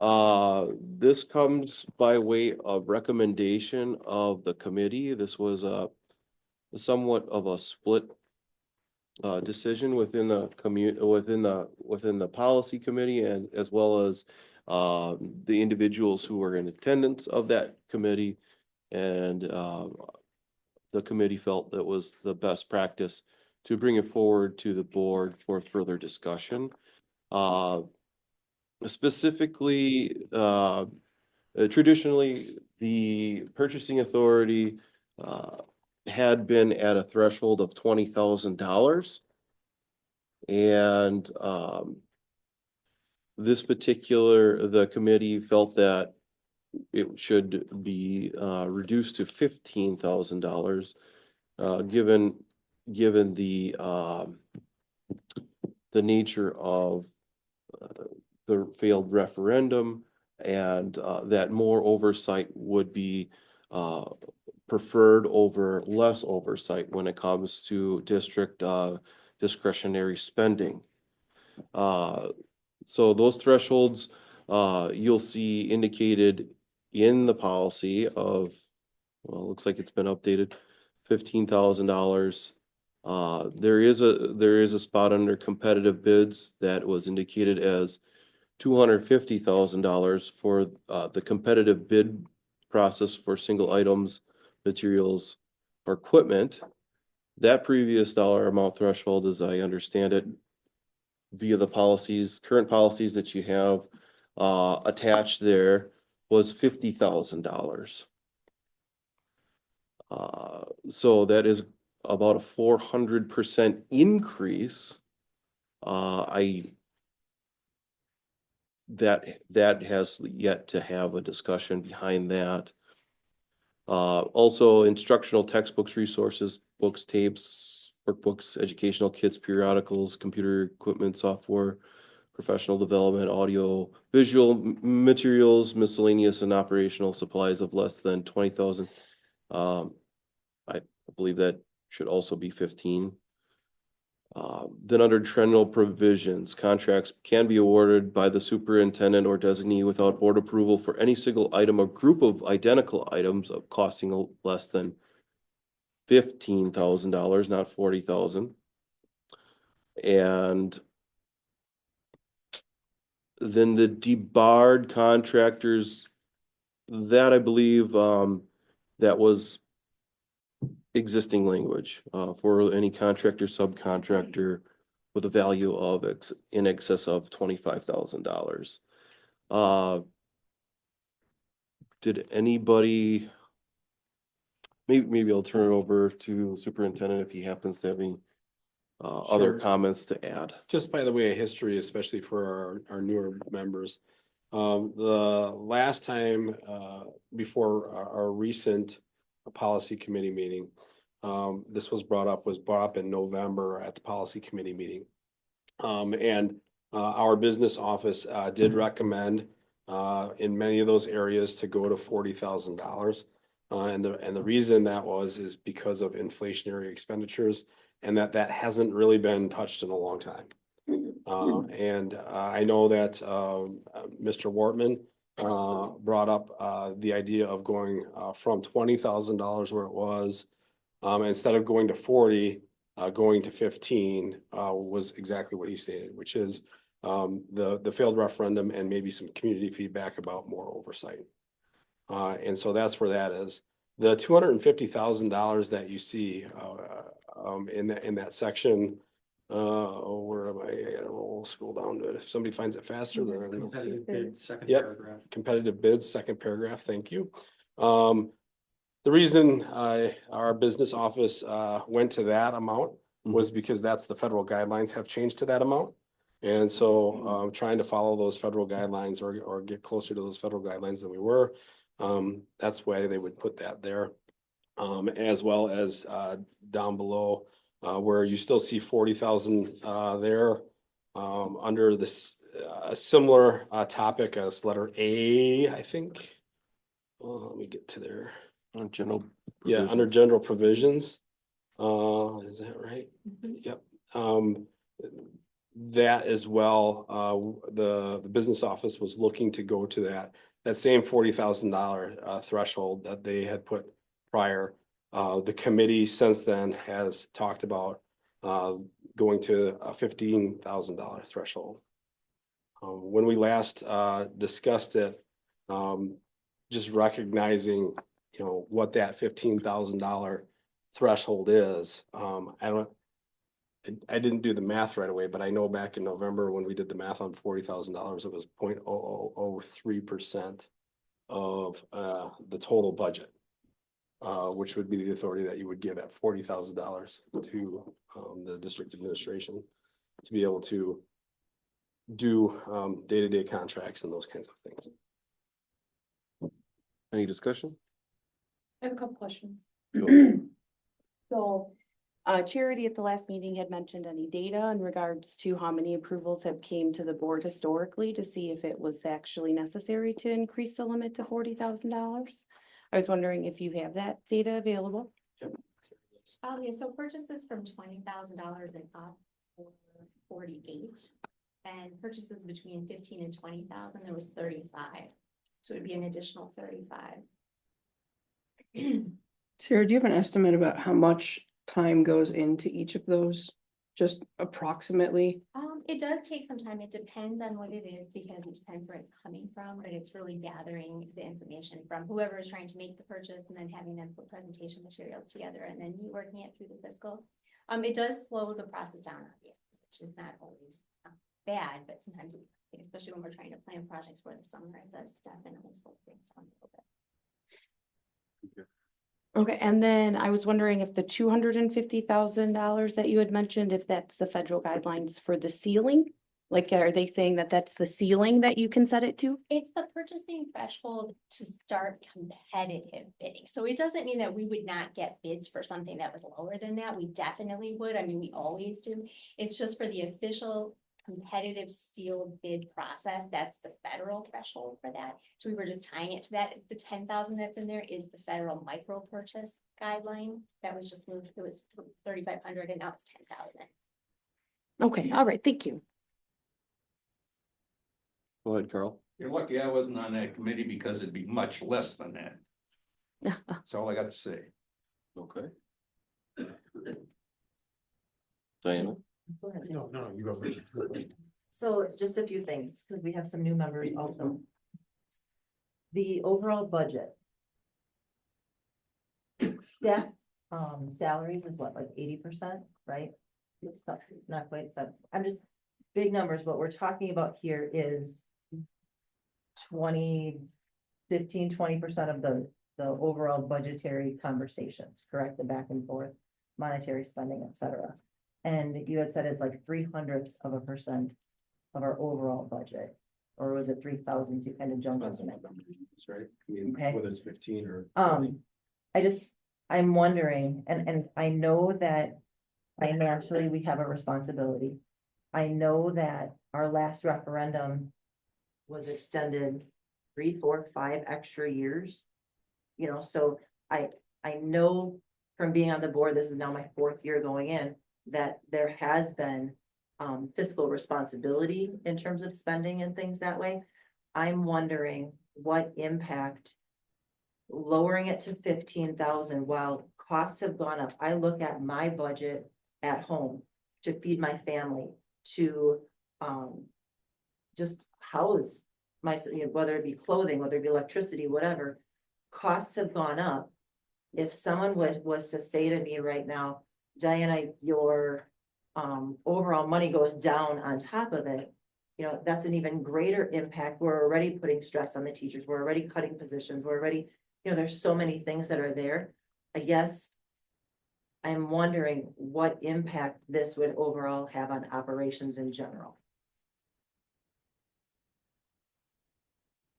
This comes by way of recommendation of the committee. This was somewhat of a split decision within the within the policy committee, and as well as the individuals who were in attendance of that committee, and the committee felt that was the best practice to bring it forward to the board for further discussion. Specifically, traditionally, the purchasing authority had been at a threshold of $20,000. And the committee felt that it should be reduced to $15,000, given the nature of the failed referendum, and that more oversight would be preferred over less oversight when it comes to district discretionary spending. So those thresholds you'll see indicated in the policy of, well, it looks like it's been updated, $15,000. There is a spot under competitive bids that was indicated as $250,000 for the competitive bid process for single items, materials, or equipment. That previous dollar amount threshold, as I understand it, via the current policies that you have, attached there was $50,000. So that is about a 400% increase. That has yet to have a discussion behind that. Also instructional textbooks, resources, books, tapes, workbooks, educational kits, periodicals, computer equipment, software, professional development, audio, visual materials, miscellaneous and operational supplies of less than 20,000. I believe that should also be 15. Then under general provisions, contracts can be awarded by the superintendent or designee without board approval for any single item or group of identical items of costing less than $15,000, not 40,000. And then the debarred contractors, that I believe, that was existing language, for any contractor, subcontractor with a value of in excess of $25,000. Did anybody, maybe I'll turn it over to superintendent if he happens to have any other Sure. comments to add. Just by the way of history, especially for our newer members. The last time, before our recent policy committee meeting, this was brought up in November at the policy committee meeting. And our business office did recommend in many of those areas to go to $40,000. And the reason that is because of inflationary expenditures, and that hasn't really been touched in a long time. And I know that Mr. Wortman brought up the idea of going from $20,000 where it was, instead of going to 40, going to 15 was exactly what he stated, which is the failed referendum and maybe some community feedback about more oversight. And so that's where that is. The $250,000 that you see in that section, where am I? I gotta scroll down to it. If somebody finds it faster, then. Competitive bid, second Yep. paragraph. Competitive bids, second paragraph, thank you. The reason our business office went to that amount was because that's the federal guidelines have changed to that amount. And so trying to follow those federal guidelines or get closer to those federal guidelines than we were. That's why they would put that there. As well as down below where you still see 40,000 there under this similar topic as letter A, I think. Let me get to there. General. Yeah, under provisions. general provisions. Is that right? Yep. That as well, the business office was looking to go to that same $40,000 threshold that they had put prior. The committee since then has talked about going to a $15,000 threshold. When we last discussed it, just recognizing, what that $15,000 threshold is. I didn't do the math right away, but I know back in November when we did the math on $40,000, it was 0.0003% of the total budget, which would be the authority that you would give at $40,000 to the district administration to be able to do day-to-day contracts and those kinds of things. Any discussion? I have a couple questions. Go. So, Charity at the last meeting had mentioned any data in regards to how many approvals have came to the board historically to see if it was actually necessary to increase the limit to $40,000. I was wondering if you have that data available. Yeah, so purchases from $20,000 and up were 48. And purchases between 15 and 20,000, there was 35. So it'd be an additional 35. Sarah, do you have an estimate about how much time goes into each of those? Just approximately? It does take some time. It depends on what it is because it depends where it's coming from, but it's really gathering the information from whoever is trying to make the purchase and then having them put presentation materials together and then working it through the fiscal. It does slow the process down, obviously, which is not always bad, but sometimes, especially when we're trying to plan projects for the summer, it does definitely slow things down a little bit. Okay, and then I was wondering if the $250,000 that you had mentioned, if that's the federal guidelines for the ceiling? Like, are they saying that that's the ceiling that you can set it to? It's the purchasing threshold to start competitive bidding. So it doesn't mean that we would not get bids for something that was lower than that. We definitely would. I mean, we always do. It's just for the official competitive sealed bid process. That's the federal threshold for that. So we were just tying it to that. The 10,000 that's in there is the federal micro purchase guideline. That was just moved. It was 3,500 and now it's 10,000. Okay, all right, thank you. Go ahead, Carl. You're lucky I wasn't on that committee because it'd be much less than that. That's all I got to say. Okay. Diana? No, you go first. So just a few things, because we have some new members also. The overall budget. Staff, salaries is what, like 80%, right? Not quite, so I'm just, big numbers, what we're talking about here is 20% of the overall budgetary conversations, correct? The back and forth, monetary spending, et cetera. And you had said it's like 0.03% of our overall budget, or was it 3,000 to kind of jump on that? Right? I mean, Okay. whether it's 15 or. I'm wondering, and I know that financially we have a responsibility. I know that our last referendum was extended 3, 4, 5 extra years. You know, so I know from being on the board, this is now my 4th year going in, that there has been fiscal responsibility in terms of spending and things that way. I'm wondering what impact lowering it to 15,000 while costs have gone up. I look at my budget at home to feed my family, to just house my, whether it be clothing, whether it be electricity, whatever, costs have gone up. If someone was to say to me right now, Diana, your overall money goes down on top of it, you know, that's an even greater impact. We're already putting stress on the teachers. We're already cutting positions. We're already, you know, there's so many things that are there. I guess I'm wondering what impact this would overall have on operations in general.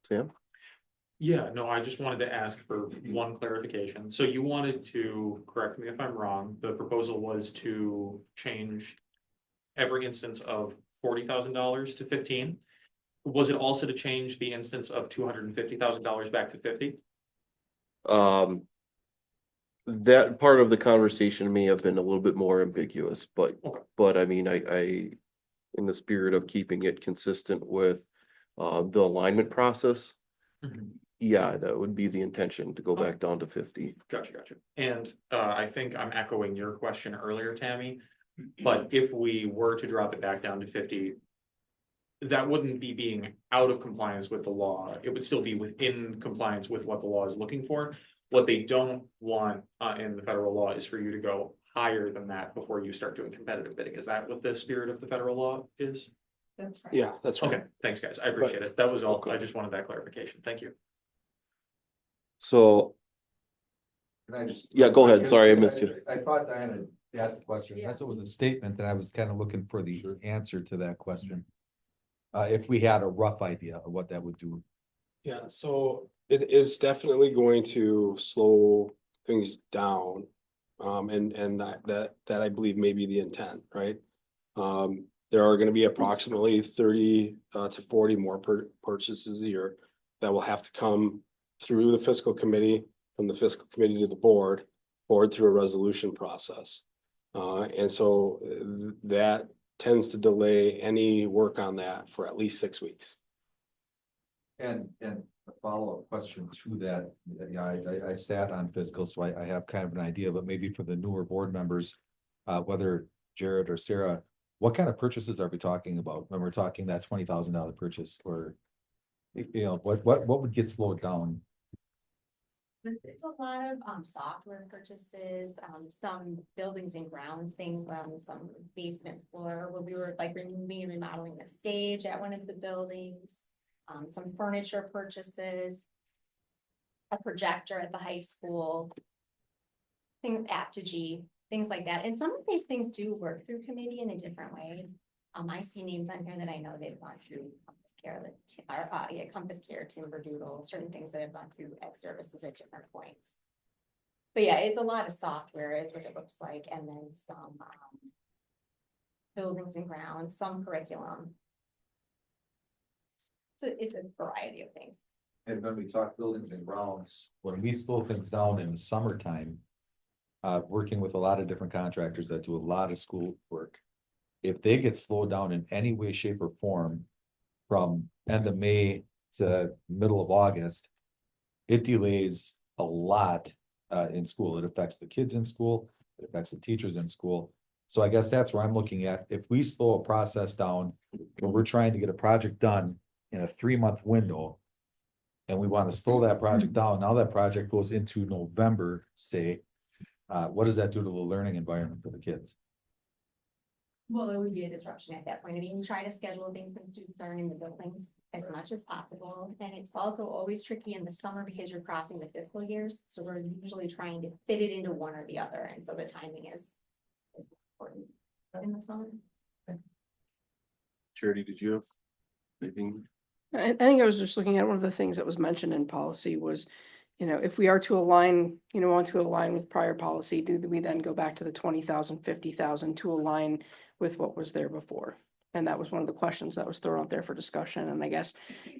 Sam? Yeah, no, I just wanted to ask for one clarification. So you wanted to, correct me if I'm wrong, the proposal was to change every instance of $40,000 to 15. Was it also to change the instance of $250,000 back to 50? That part of the conversation may have been a little bit more ambiguous, but, Okay. but I mean, I, in the spirit of keeping it consistent with, the alignment process, yeah, that would be the intention, to go back down to 50. Gotcha. And I think I'm echoing your question earlier, Tammy. But if we were to drop it back down to 50, that wouldn't be being out of compliance with the law. It would still be within compliance with what the law is looking for. What they don't want in the federal law is for you to go higher than that before you start doing competitive bidding. Is that what the spirit of the federal law is? That's right. Yeah, that's right. Okay, thanks, guys. I appreciate it. That was all. I just wanted that clarification. Thank you. So, Can I just? yeah, go ahead. Sorry, I missed you. I thought Diana asked the question. That's what was a statement, and I was kind of looking for the answer to that question. If we had a rough idea of what that would do. Yeah, so it is definitely going to slow things down. And that I believe may be the intent, right? There are gonna be approximately 30 to 40 more purchases a year that will have to come through the fiscal committee, from the fiscal committee to the board through a resolution process. And so that tends to delay any work on that for at least 6 weeks. And a follow-up question to that, yeah, I sat on fiscal, so I have kind of an idea, but maybe for the newer board members, whether Jared or Sarah, what kind of purchases are we talking about when we're talking that $20,000 purchase, or, you know, what would get slowed down? It's a lot of software purchases, some buildings and grounds things, some basement floor where we were like removing and remodeling the stage at one of the buildings. Some furniture purchases. A projector at the high school. Things Apogee, things like that. And some of these things do work through committee in a different way. I see names on here that I know they've gone through Compass Care, Timber Doodle, certain things that have gone through Ed Services at different points. But yeah, it's a lot of software is what it looks like, and then some buildings and grounds, some curriculum. So it's a variety of things. And when we talk buildings and grounds, when we slow things down in the summertime, working with a lot of different contractors that do a lot of school work. If they get slowed down in any way, shape or form from end of May to middle of August, it delays a lot in school. It affects the kids in school, it affects the teachers in school. So I guess that's where I'm looking at. If we slow a process down, when we're trying to get a project done in a 3-month window, and we want to slow that project down, now that project goes into November, say, what does that do to the learning environment for the kids? Well, there would be a disruption at that point. I mean, we try to schedule things when students aren't in the buildings as much as possible. And it's also always tricky in the summer because you're crossing the fiscal years. So we're usually trying to fit it into one or the other. And so the timing is important in the summer. Charity, did you have anything? I think I was just looking at one of the things that was mentioned in policy was, if we are to align, want to align with prior policy, do we then go back to the 20,000, 50,000 to align with what was there before? And that was one of the questions that was thrown out there for discussion. And I guess,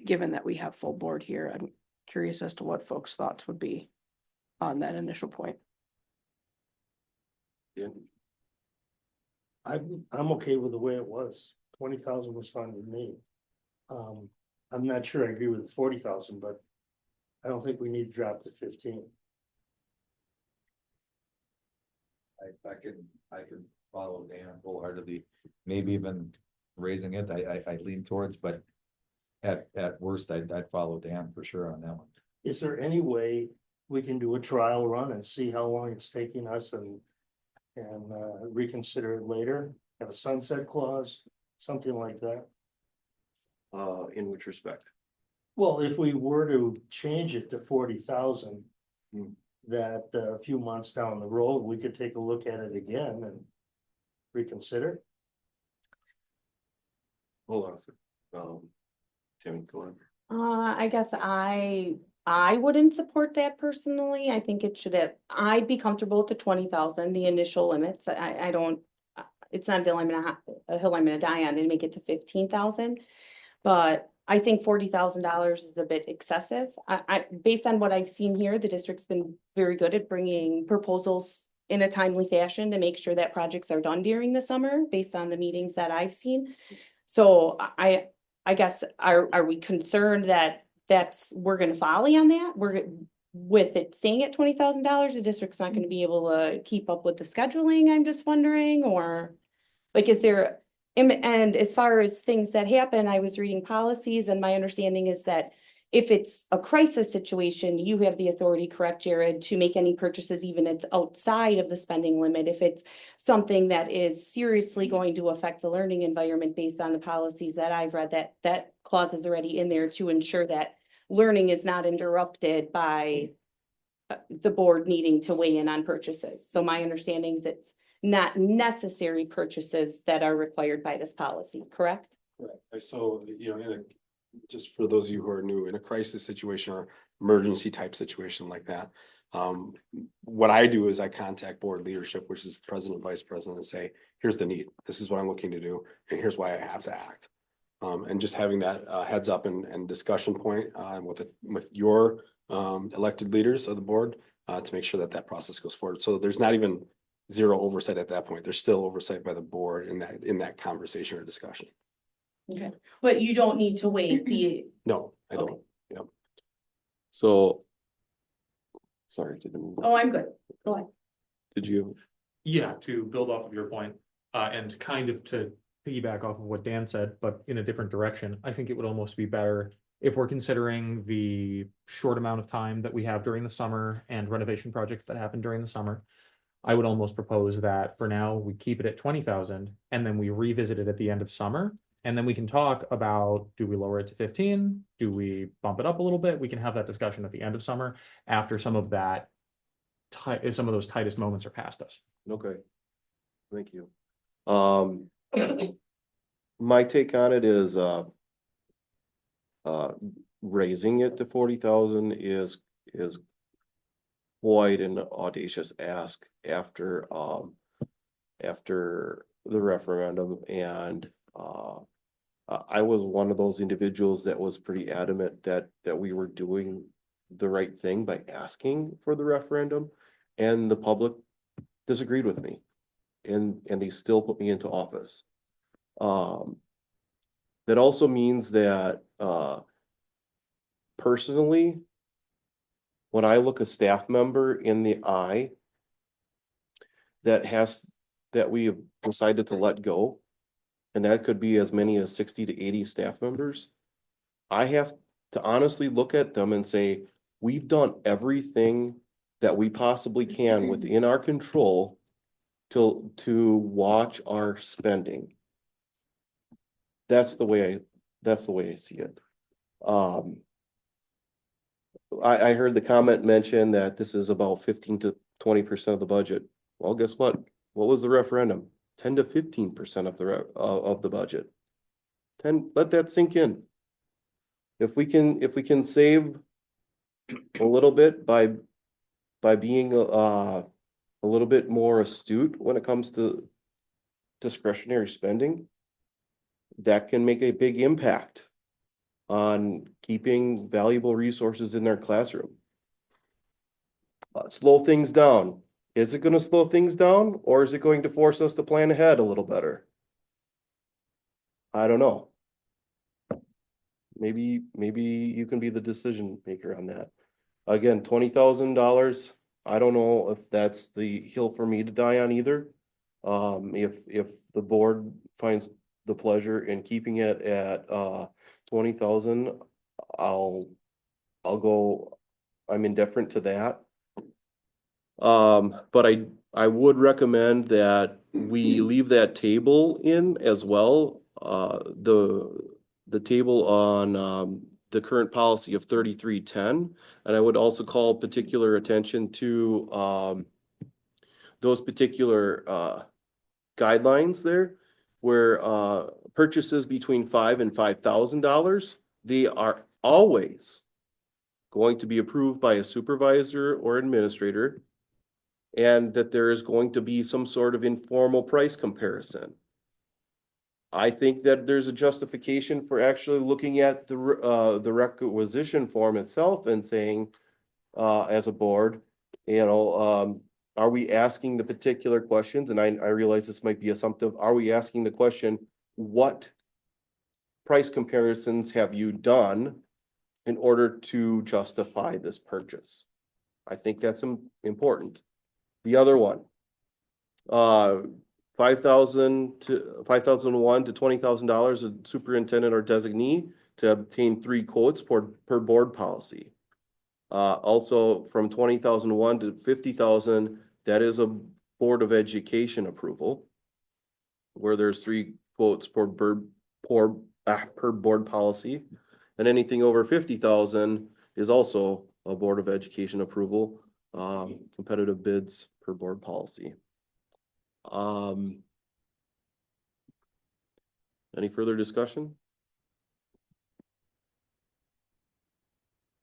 given that we have full board here, I'm curious as to what folks' thoughts would be on that initial point. Yeah. I'm okay with the way it was. 20,000 was fine with me. I'm not sure I agree with the 40,000, but I don't think we need to drop to 15. I can follow Dan wholeheartedly, maybe even raising it, I lean towards, but at worst, I'd follow Dan for sure on that one. Is there any way we can do a trial run and see how long it's taking us and reconsider it later? Have a sunset clause, something like that? In which respect? Well, if we were to change it to 40,000, that a few months down the road, we could take a look at it again and reconsider. Hold on a second. Tim, go on. I guess I wouldn't support that personally. I think it should have, I'd be comfortable with the 20,000, the initial limits. I don't, it's not a hill I'm gonna die on and make it to 15,000. But I think $40,000 is a bit excessive. Based on what I've seen here, the district's been very good at bringing proposals in a timely fashion to make sure that projects are done during the summer, based on the meetings that I've seen. So I guess, are we concerned that we're gonna folly on that? With it staying at $20,000, the district's not gonna be able to keep up with the scheduling, I'm just wondering, or like, is there? And as far as things that happen, I was reading policies and my understanding is that if it's a crisis situation, you have the authority, correct, Jared, to make any purchases, even if it's outside of the spending limit. If it's something that is seriously going to affect the learning environment based on the policies that I've read, that clause is already in there to ensure that learning is not interrupted by the board needing to weigh in on purchases. So my understanding is it's not necessary purchases that are required by this policy, correct? Right. So, just for those of you who are new, in a crisis situation or emergency type situation like that, what I do is I contact board leadership, which is the president, vice president, and say, here's the need. This is what I'm looking to do, and here's why I have to act. And just having that heads up and discussion point with your elected leaders of the board to make sure that process goes forward. So there's not even zero oversight at that point. There's still oversight by the board in that conversation or discussion. Okay, but you don't need to wait No, I don't. Yep. So, sorry, didn't. Oh, I'm good. Go ahead. Did you? Yeah, to build off of your point, and kind of to piggyback off of what Dan said, but in a different direction, I think it would almost be better if we're considering the short amount of time that we have during the summer and renovation projects that happen during the summer, I would almost propose that for now, we keep it at 20,000 and then we revisit it at the end of summer. And then we can talk about, do we lower it to 15? Do we bump it up a little bit? We can have that discussion at the end of summer after some of that some of those tightest moments are past us. Okay. Thank you. My take on it is, raising it to 40,000 is quite an audacious ask after the referendum. And I was one of those individuals that was pretty adamant that we were doing the right thing by asking for the referendum, and the public disagreed with me, and they still put me into office. That also means that personally, when I look a staff member in the eye that we have decided to let go, and that could be as many as 60 to 80 staff members, I have to honestly look at them and say, we've done everything that we possibly can within our control to watch our spending. That's the way I see it. I heard the comment mention that this is about 15 to 20% of the budget. Well, guess what? What was the referendum? 10 to 15% of the budget. Let that sink in. If we can save a little bit by being a little bit more astute when it comes to discretionary spending, that can make a big impact on keeping valuable resources in their classroom. Slow things down. Is it going to slow things down, or is it going to force us to plan ahead a little better? I don't know. Maybe you can be the decision maker on that. Again, $20,000. I don't know if that's the hill for me to die on either. If the board finds the pleasure in keeping it at 20,000, I'll go. I'm indifferent to that. But I would recommend that we leave that table in as well. The table on the current policy of 3310, and I would also call particular attention to those particular guidelines there, where purchases between $5,000 and $5,000, they are always going to be approved by a supervisor or administrator, and that there is going to be some sort of informal price comparison. I think that there's a justification for actually looking at the requisition form itself and saying, as a board, are we asking the particular questions? And I realize this might be assumptive. Are we asking the question, what price comparisons have you done in order to justify this purchase? I think that's important. The other one, 5,001 to $20,000, a superintendent or designee to obtain 3 quotes per board policy. Also from 20,001 to 50,000, that is a Board of Education approval, where there's 3 quotes per board policy, and anything over 50,000 is also a Board of Education approval, competitive bids per board policy. Any further discussion?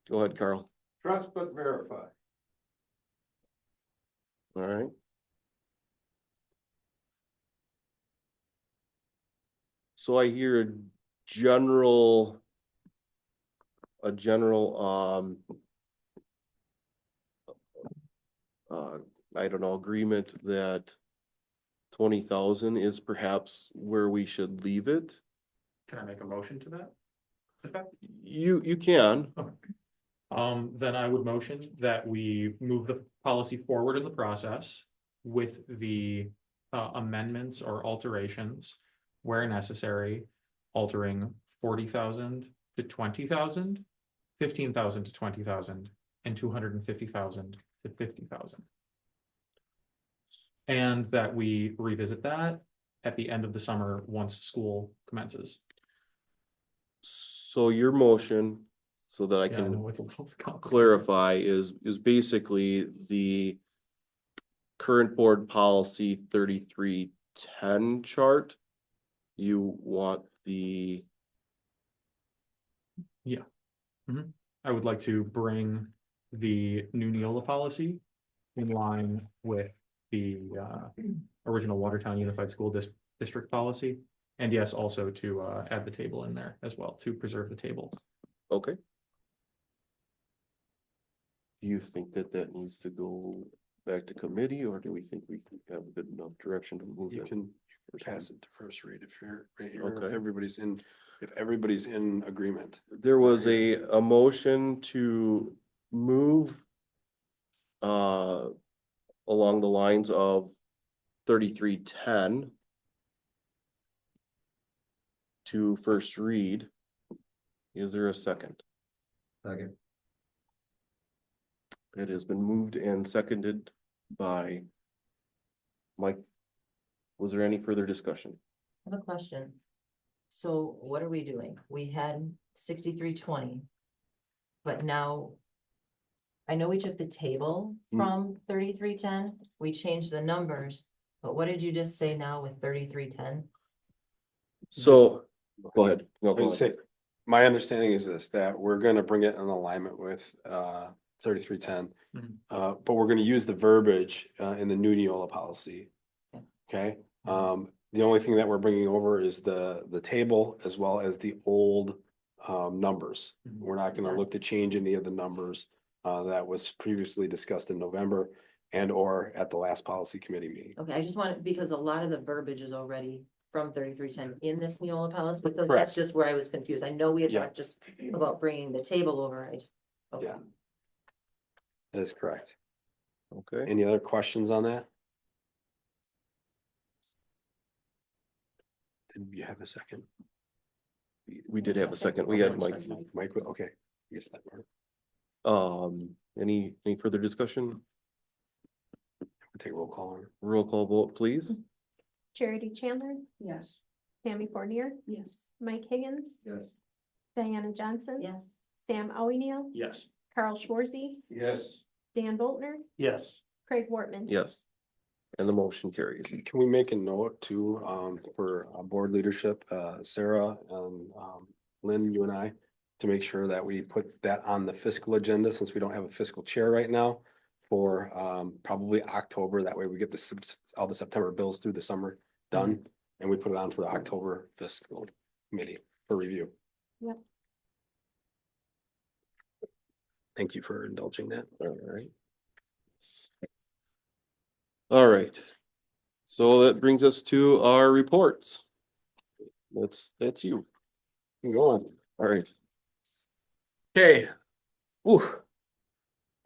Go ahead, Carl. Trust but verify. All right. So I hear a general I don't know, agreement that 20,000 is perhaps where we should leave it. Can I make a motion to that effect? You can. Okay. Then I would motion that we move the policy forward in the process with the amendments or alterations where necessary, altering 40,000 to 20,000, 15,000 to 20,000, and 250,000 to 50,000. And that we revisit that at the end of the summer, once school commences. So your motion, so that I Yeah, I know can it's a little complicated. clarify, is basically the current board policy 3310 chart. You want the, Yeah. I would like to bring the new Neola policy in line with the original Watertown Unified School District policy. And yes, also to add the table in there as well, to preserve the table. okay. Do you think that that needs to go back to committee, or do we think we have a good enough direction to move You it? can pass it to first read if you're, right here, Okay. if everybody's in agreement. There was a motion to move along the lines of 3310 to first read. Is there a second? Second. It has been moved and seconded by Mike. Was there any further discussion? I have a question. So what are we doing? We had 6320. But now. I know we took the table from 3310, we changed the numbers, but what did you just say now with 3310? So, go ahead. No, I go would ahead. say, my understanding is this, that we're gonna bring it in alignment with 3310. But we're gonna use the verbiage in the new Neola policy. Okay, the only thing that we're bringing over is the table as well as the old numbers. We're not gonna look to change any of the numbers that was previously discussed in November and or at the last policy committee meeting. Okay, I just wanted, because a lot of the verbiage is already from 3310 in this Neola policy, so that's Correct. just where I was confused. I know we had Yeah. talked just about bringing the table over, okay. Yeah. That is correct. Okay. Any other questions on that? Did you have a second? We did have a second. We had Mike. Mike, okay. I guess that worked. Any further discussion? Take a roll call on. Roll call vote, please. Charity Chandler, Yes. Tammy Fournier, Yes. Mike Higgins, Yes. Diana Johnson. Yes. Sam Oweneel, Yes. Carl Schwarzy, Yes. Dan Boltner, Yes. Craig Wortman. Yes. And the motion carries. Can we make a note too, for board leadership, Sarah and Lynn, you and I, to make sure that we put that on the fiscal agenda, since we don't have a fiscal chair right now, for probably October. That way we get all the September bills through the summer done, and we put it on for the October fiscal committee for review. Yep. Thank you for indulging that. All right. All right. So that brings us to our reports. That's you. Keep going. All right. Okay. Woo.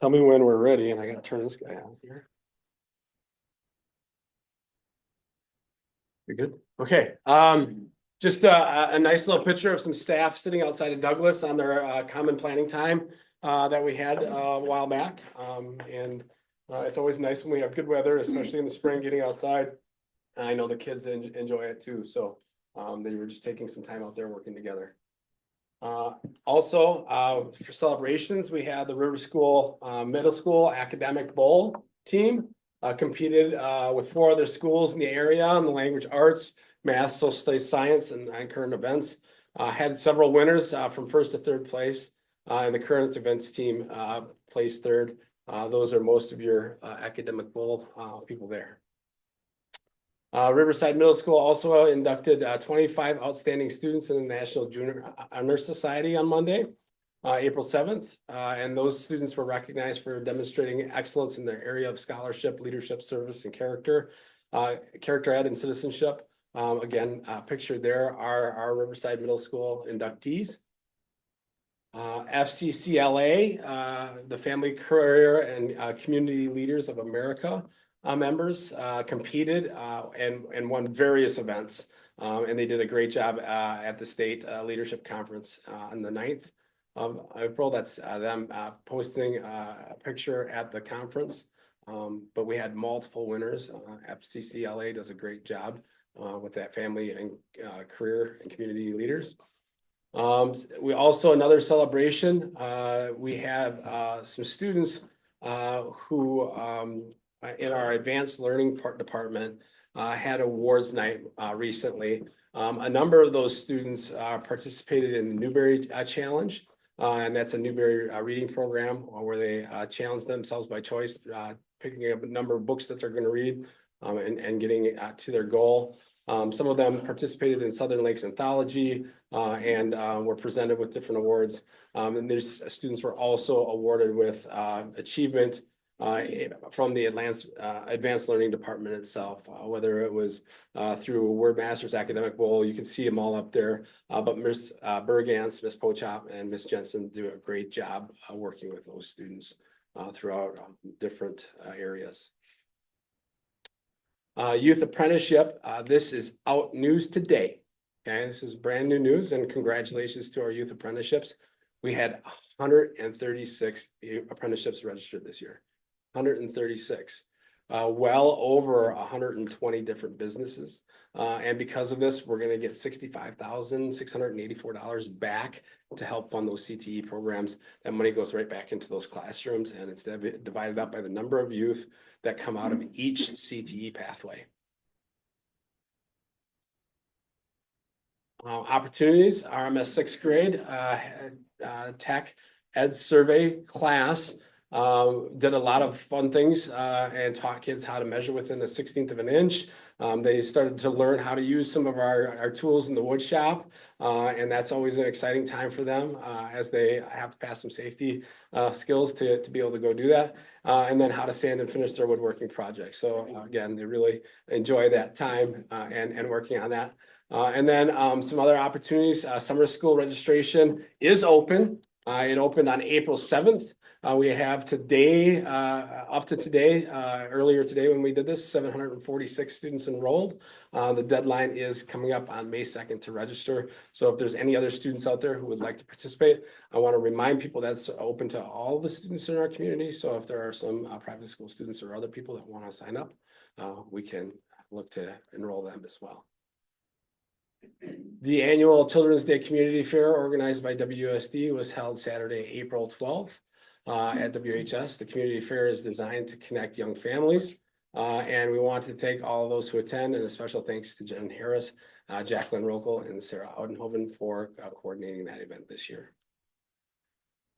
Tell me when we're ready, and I gotta turn this guy on here. You're good? Okay, just a nice little picture of some staff sitting outside of Douglas on their common planning time that we had a while back. And it's always nice when we have good weather, especially in the spring, getting outside. I know the kids enjoy it too, so they were just taking some time out there working together. Also, for celebrations, we had the River School Middle School Academic Bowl team competed with 4 other schools in the area in the language arts, math, social studies, science, and current events. Had several winners from 1st to 3rd place, and the current events team placed 3rd. Those are most of your academic bowl people there. Riverside Middle School also inducted 25 outstanding students in the National Junior Honor Society on Monday, April 7th. And those students were recognized for demonstrating excellence in their area of scholarship, leadership, service, and character ed and citizenship. Again, pictured there are our Riverside Middle School inductees. FCCLA, the Family Career and Community Leaders of America members competed and won various events. And they did a great job at the state leadership conference on the 9th of April. That's them posting a picture at the conference. But we had multiple winners. FCCLA does a great job with that family and career and community leaders. We also, another celebration, we have some students who in our advanced learning department had awards night recently. A number of those students participated in the Newberry Challenge. And that's a Newberry reading program where they challenge themselves by choice, picking up a number of books that they're going to read and getting to their goal. Some of them participated in Southern Lakes Anthology and were presented with different awards. And these students were also awarded with achievement from the advanced learning department itself, whether it was through Word Masters Academic Bowl. You can see them all up there, but Ms. Bergans, Ms. Pochop, and Ms. Jensen do a great job working with those students throughout different areas. Youth apprenticeship, this is out news today. Okay, this is brand new news, and congratulations to our youth apprenticeships. We had 136 apprenticeships registered this year. 136, well over 120 different businesses. And because of this, we're going to get $65,684 back to help fund those CTE programs. That money goes right back into those classrooms, and it's divided up by the number of youth that come out of each CTE pathway. Opportunities, RMS 6th grade tech ed survey class. Did a lot of fun things and taught kids how to measure within the 16th of an inch. They started to learn how to use some of our tools in the wood shop. And that's always an exciting time for them as they have to pass some safety skills to be able to go do that. And then how to sand and finish their woodworking projects. So again, they really enjoy that time and working on that. And then some other opportunities. Summer school registration is open. It opened on April 7th. We have today, up to today, earlier today when we did this, 746 students enrolled. The deadline is coming up on May 2nd to register. So if there's any other students out there who would like to participate, I want to remind people that's open to all the students in our community. So if there are some private school students or other people that want to sign up, we can look to enroll them as well. The annual Children's Day Community Fair organized by WUSD was held Saturday, April 12th. At WHS. The community fair is designed to connect young families. And we want to thank all of those who attend, and a special thanks to Jen Harris, Jacqueline Rokel, and Sarah Oudenhoven for coordinating that event this year.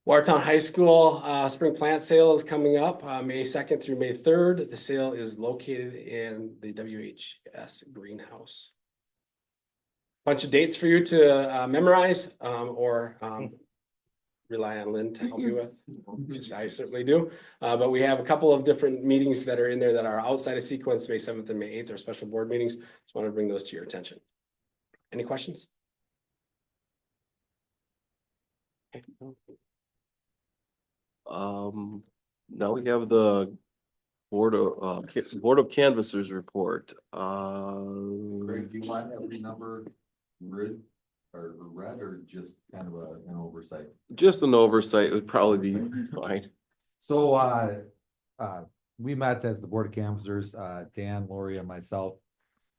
Watertown High School spring plant sale is coming up May 2nd through May 3rd. The sale is located in the WHS greenhouse. Bunch of dates for you to memorize or rely on Lynn to help you with, which I certainly do. But we have a couple of different meetings that are in there that are outside of sequence. May 7th and May 8th are special board meetings. Just want to bring those to your attention. Any questions? Okay. Now we have the Board of Canvassers report. Greg, do you want every number grid or red, or just kind of an oversight? Just an oversight would probably be fine. So we met as the Board of Canvassers, Dan, Lori, and myself.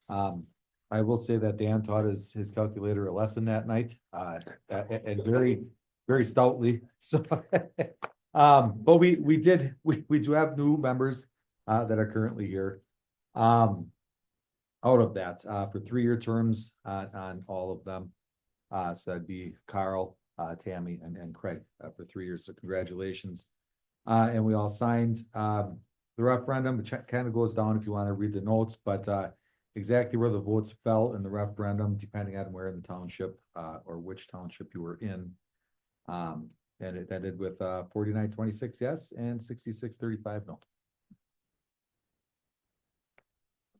I will say that Dan taught his calculator a lesson that night, and very, very stoutly. So, but we do have new members that are currently here. Out of that, for 3-year terms on all of them. So that'd be Carl, Tammy, and Craig for 3 years. So congratulations. And we all signed the referendum. It kind of goes down if you want to read the notes, but exactly where the votes fell in the referendum, depending on where in the township or which township you were in. And it ended with 49-26 yes and 66-35 no.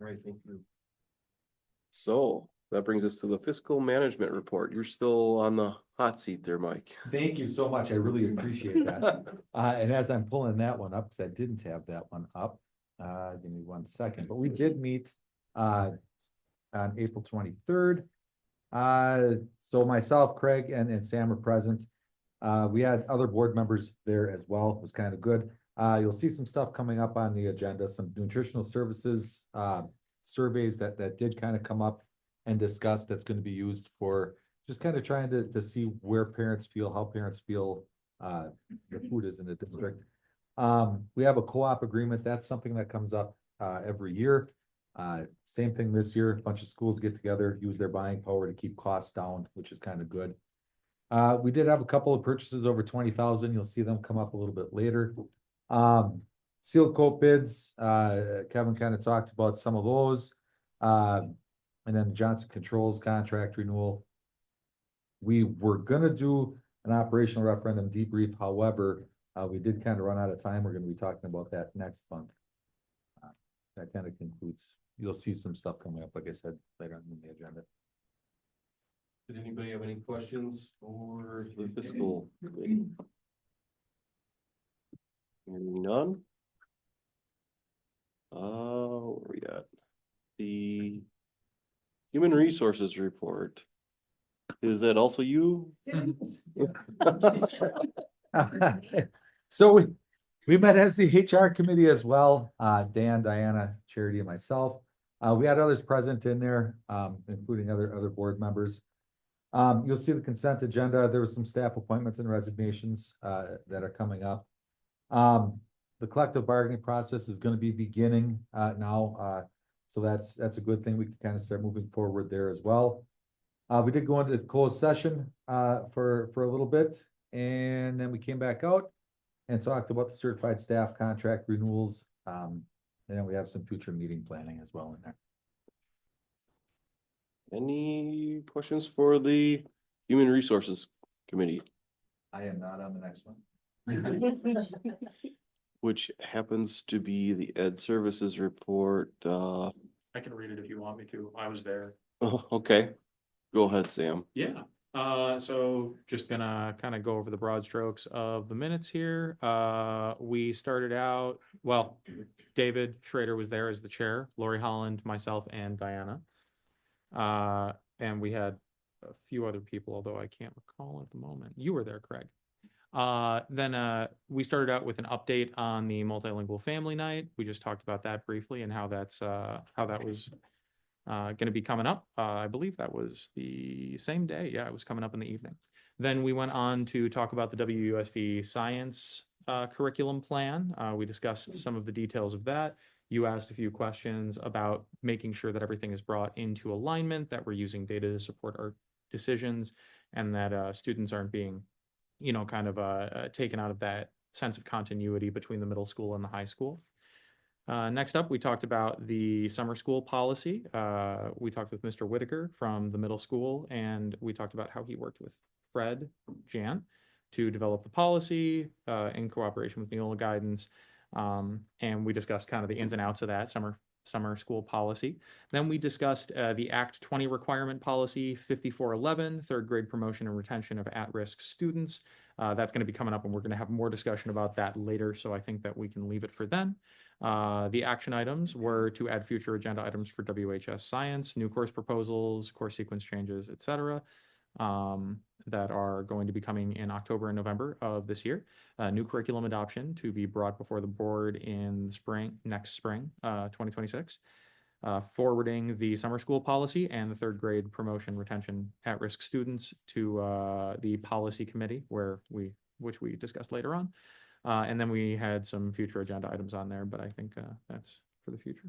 All right, thank you. So that brings us to the fiscal management report. You're still on the hot seat there, Mike. Thank you so much. I really appreciate that. And as I'm pulling that one up, because I didn't have that one up, give me 1 second, but we did meet on April 23rd. So myself, Craig, and Sam are present. We had other board members there as well. It was kind of good. You'll see some stuff coming up on the agenda, some nutritional services, surveys that did kind of come up and discuss that's going to be used for just kind of trying to see where parents feel, how parents feel, the food is in the district. We have a co-op agreement. That's something that comes up, every year. Same thing this year, a bunch of schools get together, use their buying power to keep costs down, which is kind of good. We did have a couple of purchases over 20,000. You'll see them come up a little bit later. Seal coat bids, Kevin kind of talked about some of those. And then Johnson Controls contract renewal. We were gonna do an operational referendum debrief. However, we did kind of run out of time. We're gonna be talking about that next month. That kind of concludes. You'll see some stuff coming up, like I said, later on in the agenda. Did anybody have any questions for the fiscal committee? Hearing none. Where we at? The human resources report. Is that also you? So we met as the HR committee as well, Dan, Diana, Charity, and myself. We had others present in there, including other board members. You'll see the consent agenda. There was some staff appointments and resignations that are coming up. The collective bargaining process is going to be beginning now. So that's a good thing. We can kind of start moving forward there as well. We did go into closed session for a little bit, and then we came back out and talked about the certified staff contract renewals. And then we have some future meeting planning as well in there. Any questions for the human resources committee? I am not on the next one. Which happens to be the Ed Services report. I can read it if you want me to. I was there. Oh, okay. Go ahead, Sam. Yeah, so just gonna kind of go over the broad strokes of the minutes here. We started out, well, David Schrader was there as the chair, Lori Holland, myself, and Diana. And we had a few other people, although I can't recall at the moment. You were there, Craig. Then we started out with an update on the multilingual family night. We just talked about that briefly and how that was going to be coming up. I believe that was the same day. Yeah, it was coming up in the evening. Then we went on to talk about the WUSD science curriculum plan. We discussed some of the details of that. You asked a few questions about making sure that everything is brought into alignment, that we're using data to support our decisions, and that students aren't being, kind of taken out of that sense of continuity between the middle school and the high school. Next up, we talked about the summer school policy. We talked with Mr. Whitaker from the middle school, and we talked about how he worked with Fred Jan to develop the policy in cooperation with Neola Guidance. And we discussed kind of the ins and outs of that summer school policy. Then we discussed the Act 20 requirement policy 5411, third grade promotion and retention of at-risk students. That's going to be coming up, and we're going to have more discussion about that later. So I think that we can leave it for then. The action items were to add future agenda items for WHS science, new course proposals, course sequence changes, etc. That are going to be coming in October and November of this year. New curriculum adoption to be brought before the board in next spring, 2026. Forwarding the summer school policy and the third grade promotion retention at-risk students to the policy committee, which we discussed later on. And then we had some future agenda items on there, but I think that's for the future.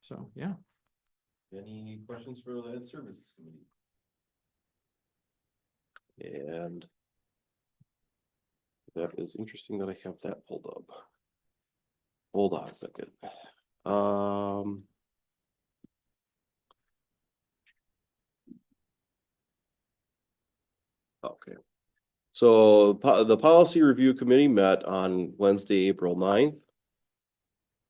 So, yeah. Any questions for the Ed Services committee? And that is interesting that I have that pulled up. Hold on a second. Okay. So the policy review committee met on Wednesday, April 9th.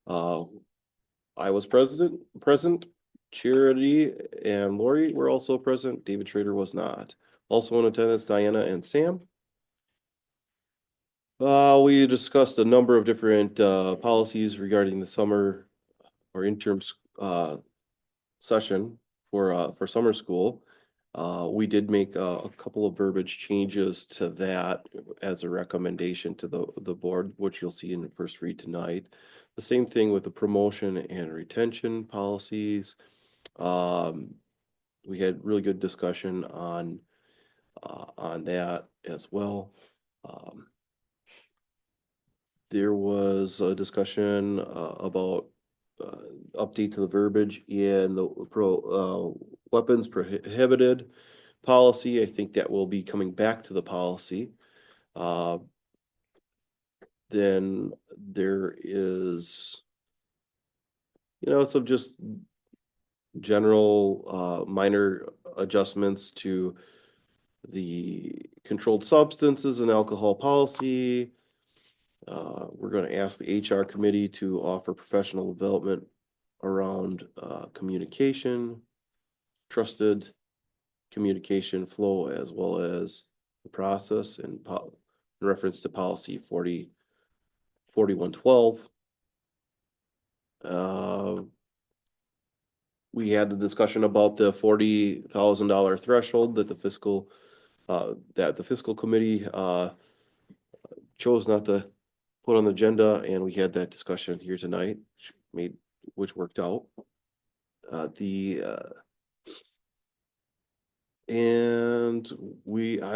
I was present, Charity and Lori were also present. David Schrader was not. Also in attendance, Diana and Sam. We discussed a number of different policies regarding the summer or interim session for summer school. We did make a couple of verbiage changes to that as a recommendation to the board, which you'll see in the first read tonight. The same thing with the promotion and retention policies. We had really good discussion on that as well. There was a discussion about update to the verbiage in the weapons prohibited policy. I think that will be coming back to the policy. Then there is, some just general minor adjustments to the controlled substances and alcohol policy. We're going to ask the HR committee to offer professional development around communication, trusted communication flow, as well as the process in reference to policy 4112. We had the discussion about the $40,000 threshold that the fiscal committee chose not to put on the agenda, and we had that discussion here tonight, which worked out. I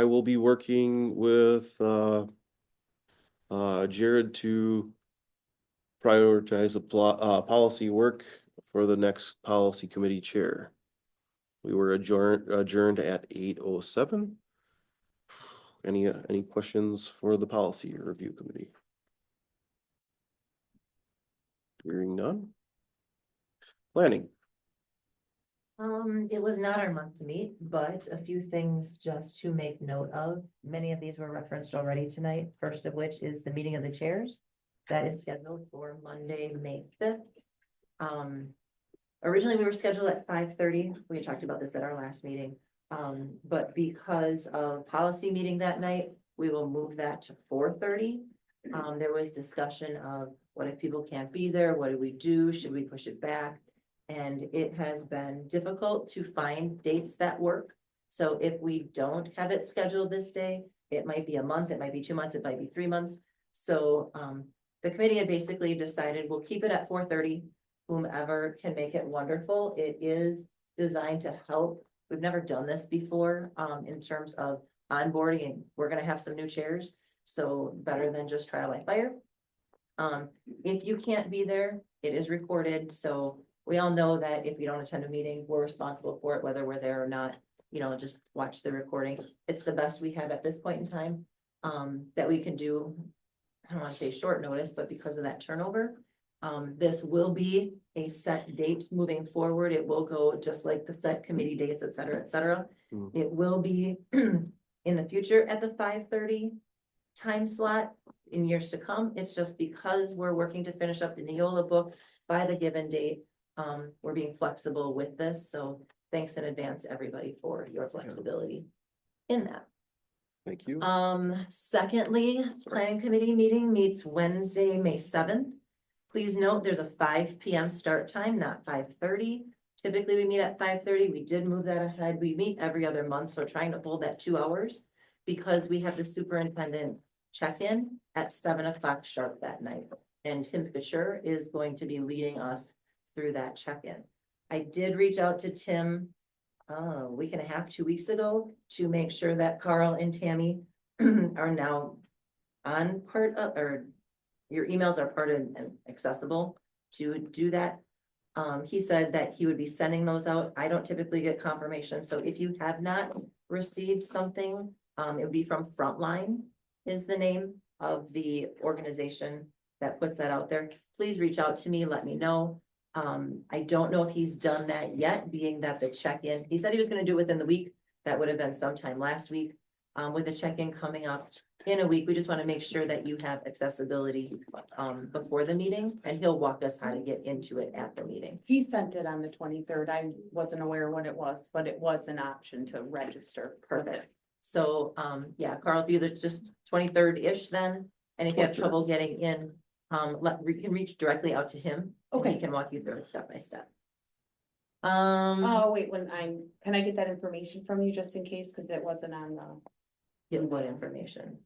will be working with Jared to prioritize a policy work for the next policy committee chair. We were adjourned at 8:07. Any questions for the policy review committee? Hearing none. Planning. It was not our month to meet, but a few things just to make note of. Many of these were referenced already tonight. First of which is the meeting of the chairs. That is scheduled for Monday, May 5th. Originally we were scheduled at 5:30. We had talked about this at our last meeting. But because of policy meeting that night, we will move that to 4:30. There was discussion of what if people can't be there? What do we do? Should we push it back? And it has been difficult to find dates that work. So if we don't have it scheduled this day, it might be a month, it might be 2 months, it might be 3 months. So the committee had basically decided we'll keep it at 4:30. Whomever can make it wonderful. It is designed to help. We've never done this before in terms of onboarding. We're gonna have some new chairs, so better than just trial by fire. If you can't be there, it is recorded, so we all know that if we don't attend a meeting, we're responsible for it, whether we're there or not. Just watch the recording. It's the best we have at this point in time that we can do. I don't want to say short notice, but because of that turnover, this will be a set date moving forward. It will go just like the set committee dates, et cetera, et cetera. It will be in the future at the 5:30 time slot in years to come. It's just because we're working to finish up the Neola book by the given date. We're being flexible with this, so thanks in advance, everybody, for your flexibility in that. Thank you. Secondly, planning committee meeting meets Wednesday, May 7th. Please note, there's a 5 p.m. start time, not 5:30. Typically, we meet at 5:30. We did move that ahead. We meet every other month, so trying to hold that 2 hours because we have the superintendent check-in at 7 o'clock sharp that night. And Tim Fisher is going to be leading us through that check-in. I did reach out to Tim a week and a half, 2 weeks ago to make sure that Carl and Tammy are now on part of, or your emails are part of and accessible to do that. He said that he would be sending those out. I don't typically get confirmation. So if you have not received something, it would be from Frontline is the name of the organization that puts that out there. Please reach out to me, let me know. I don't know if he's done that yet, being that the check-in, he said he was gonna do it within the week. That would have been sometime last week. With the check-in coming up in a week, we just want to make sure that you have accessibility before the meeting, and he'll walk us how to get into it at the meeting. He sent it on the 23rd. I wasn't aware what it was, but it was an option to register. Perfect. So, yeah, Carl, if you're just 23rd-ish then, and if you have trouble getting in, you can reach directly out to him. And Okay. he can walk you through it step by step. Oh, wait, can I get that information from you just in case, cause it wasn't on the. Get what information?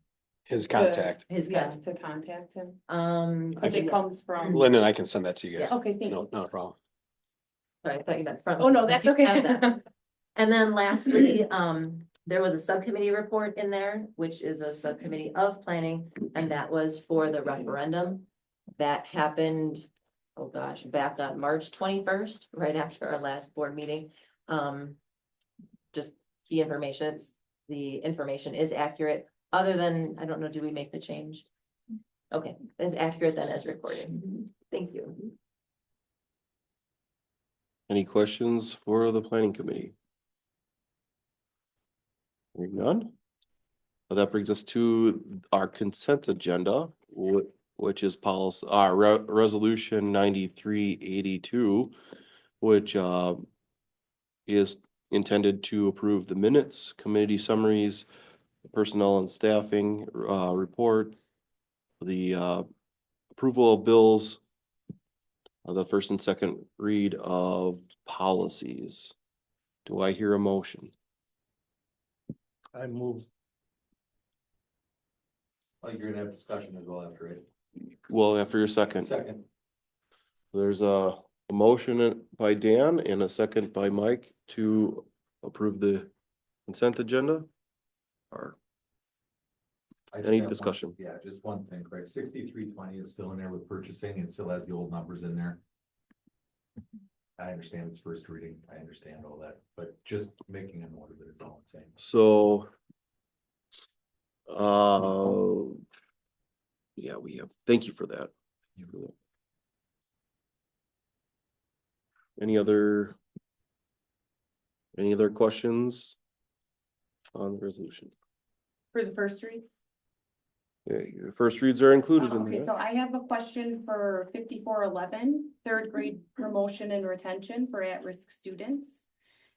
His contact. His Yeah, contact. to contact him, I cause it can- comes from. Lyndon, I can send that to you guys. Yeah. Okay, thank No, you. no problem. Sorry, I thought you meant from. Oh, no, that's You have okay. that. And then lastly, there was a subcommittee report in there, which is a subcommittee of planning, and that was for the referendum. That happened, oh gosh, back on March 21st, right after our last board meeting. Just key information, the information is accurate, other than, I don't know, do we make the change? Okay, as accurate then as recorded. Thank you. Any questions for the planning committee? Hearing none. Well, that brings us to our consent agenda, which is policy, resolution 9382, which is intended to approve the minutes, committee summaries, personnel and staffing report, the approval of bills, the first and second read of policies. Do I hear a motion? I move. Oh, you're gonna have discussion as well after it. Well, after your second. Second. There's a motion by Dan and a second by Mike to approve the consent agenda. Or I just any have one- discussion? Yeah, just one thing, Craig, 6320 is still in there with purchasing, it still has the old numbers in there. I understand it's first reading, I understand all that, but just making a note of it is all I'm saying. So. Yeah, we have, thank you for that. Thank you for that. Any other questions on the resolution? For the first read? Yeah, your first reads are included in Okay, so that. I have a question for 5411, third grade promotion and retention for at-risk students.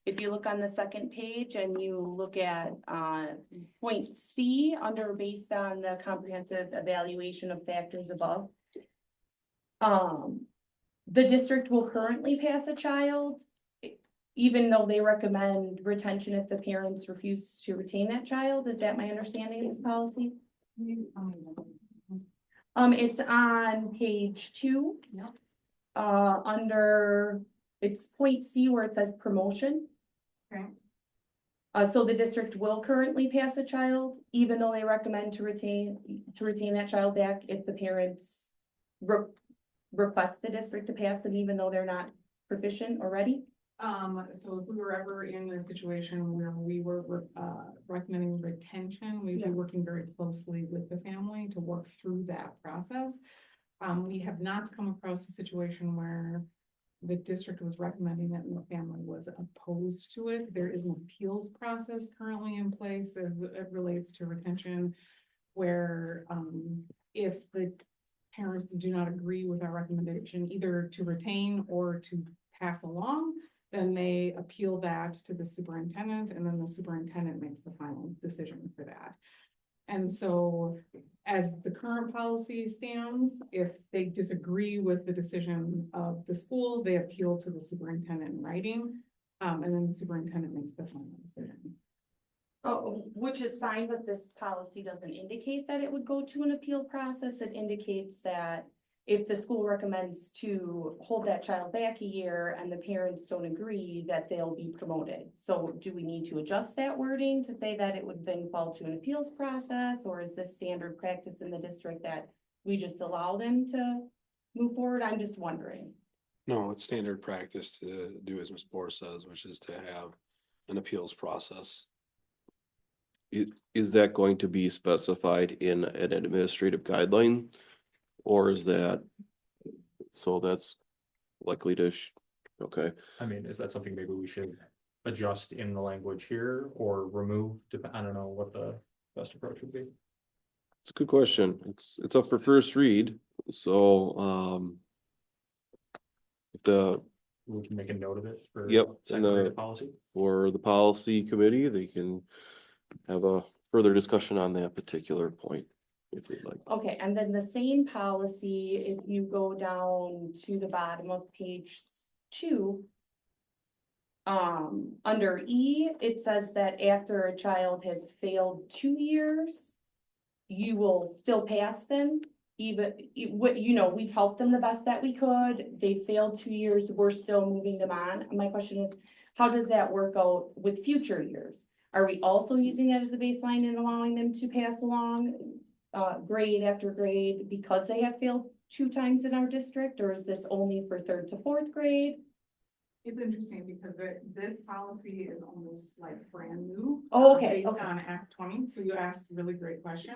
If you look on the second page and you look at point C under based on the comprehensive evaluation of factors above. The district will currently pass a child, even though they recommend retention if the parents refuse to retain that child. Is that my understanding of this policy? It's on page 2. Yep. Under, it's point C where it says promotion. Okay. So the district will currently pass a child, even though they recommend to retain that child back if the parents request the district to pass them, even though they're not proficient already. So if we were ever in a situation where we were recommending retention, we'd be working very closely with the family to work through that process. We have not come across a situation where the district was recommending it and the family was opposed to it. There is an appeals process currently in place as it relates to retention, where if the parents do not agree with our recommendation, either to retain or to pass along, then they appeal that to the superintendent, and then the superintendent makes the final decision for that. And so as the current policy stands, if they disagree with the decision of the school, they appeal to the superintendent in writing, and then the superintendent makes the final decision. Oh, which is fine, but this policy doesn't indicate that it would go to an appeal process. It indicates that if the school recommends to hold that child back a year and the parents don't agree, that they'll be promoted. So do we need to adjust that wording to say that it would then fall to an appeals process? Or is this standard practice in the district that we just allow them to move forward? I'm just wondering. No, it's standard practice to do as Ms. Bohr says, which is to have an appeals process. Is that going to be specified in an administrative guideline? Or is that, so that's likely to, okay. I mean, is that something maybe we should adjust in the language here or remove? I don't know what the best approach would be. It's a good question. It's up for first read, so, We can make a note of it for. Yep, second read of policy. for the policy committee, they can have a further discussion on that particular point, if they'd like. Okay, and then the same policy, if you go down to the bottom of page 2, Under E, it says that after a child has failed 2 years, you will still pass them, even, what, you know, we've helped them the best that we could. They failed 2 years, we're still moving them on. My question is, how does that work out with future years? Are we also using that as a baseline and allowing them to pass along grade after grade because they have failed 2 times in our district, or is this only for 3rd to 4th grade? It's interesting because this policy is almost like brand new. Oh, okay, Based okay. on Act 20, so you asked a really great question.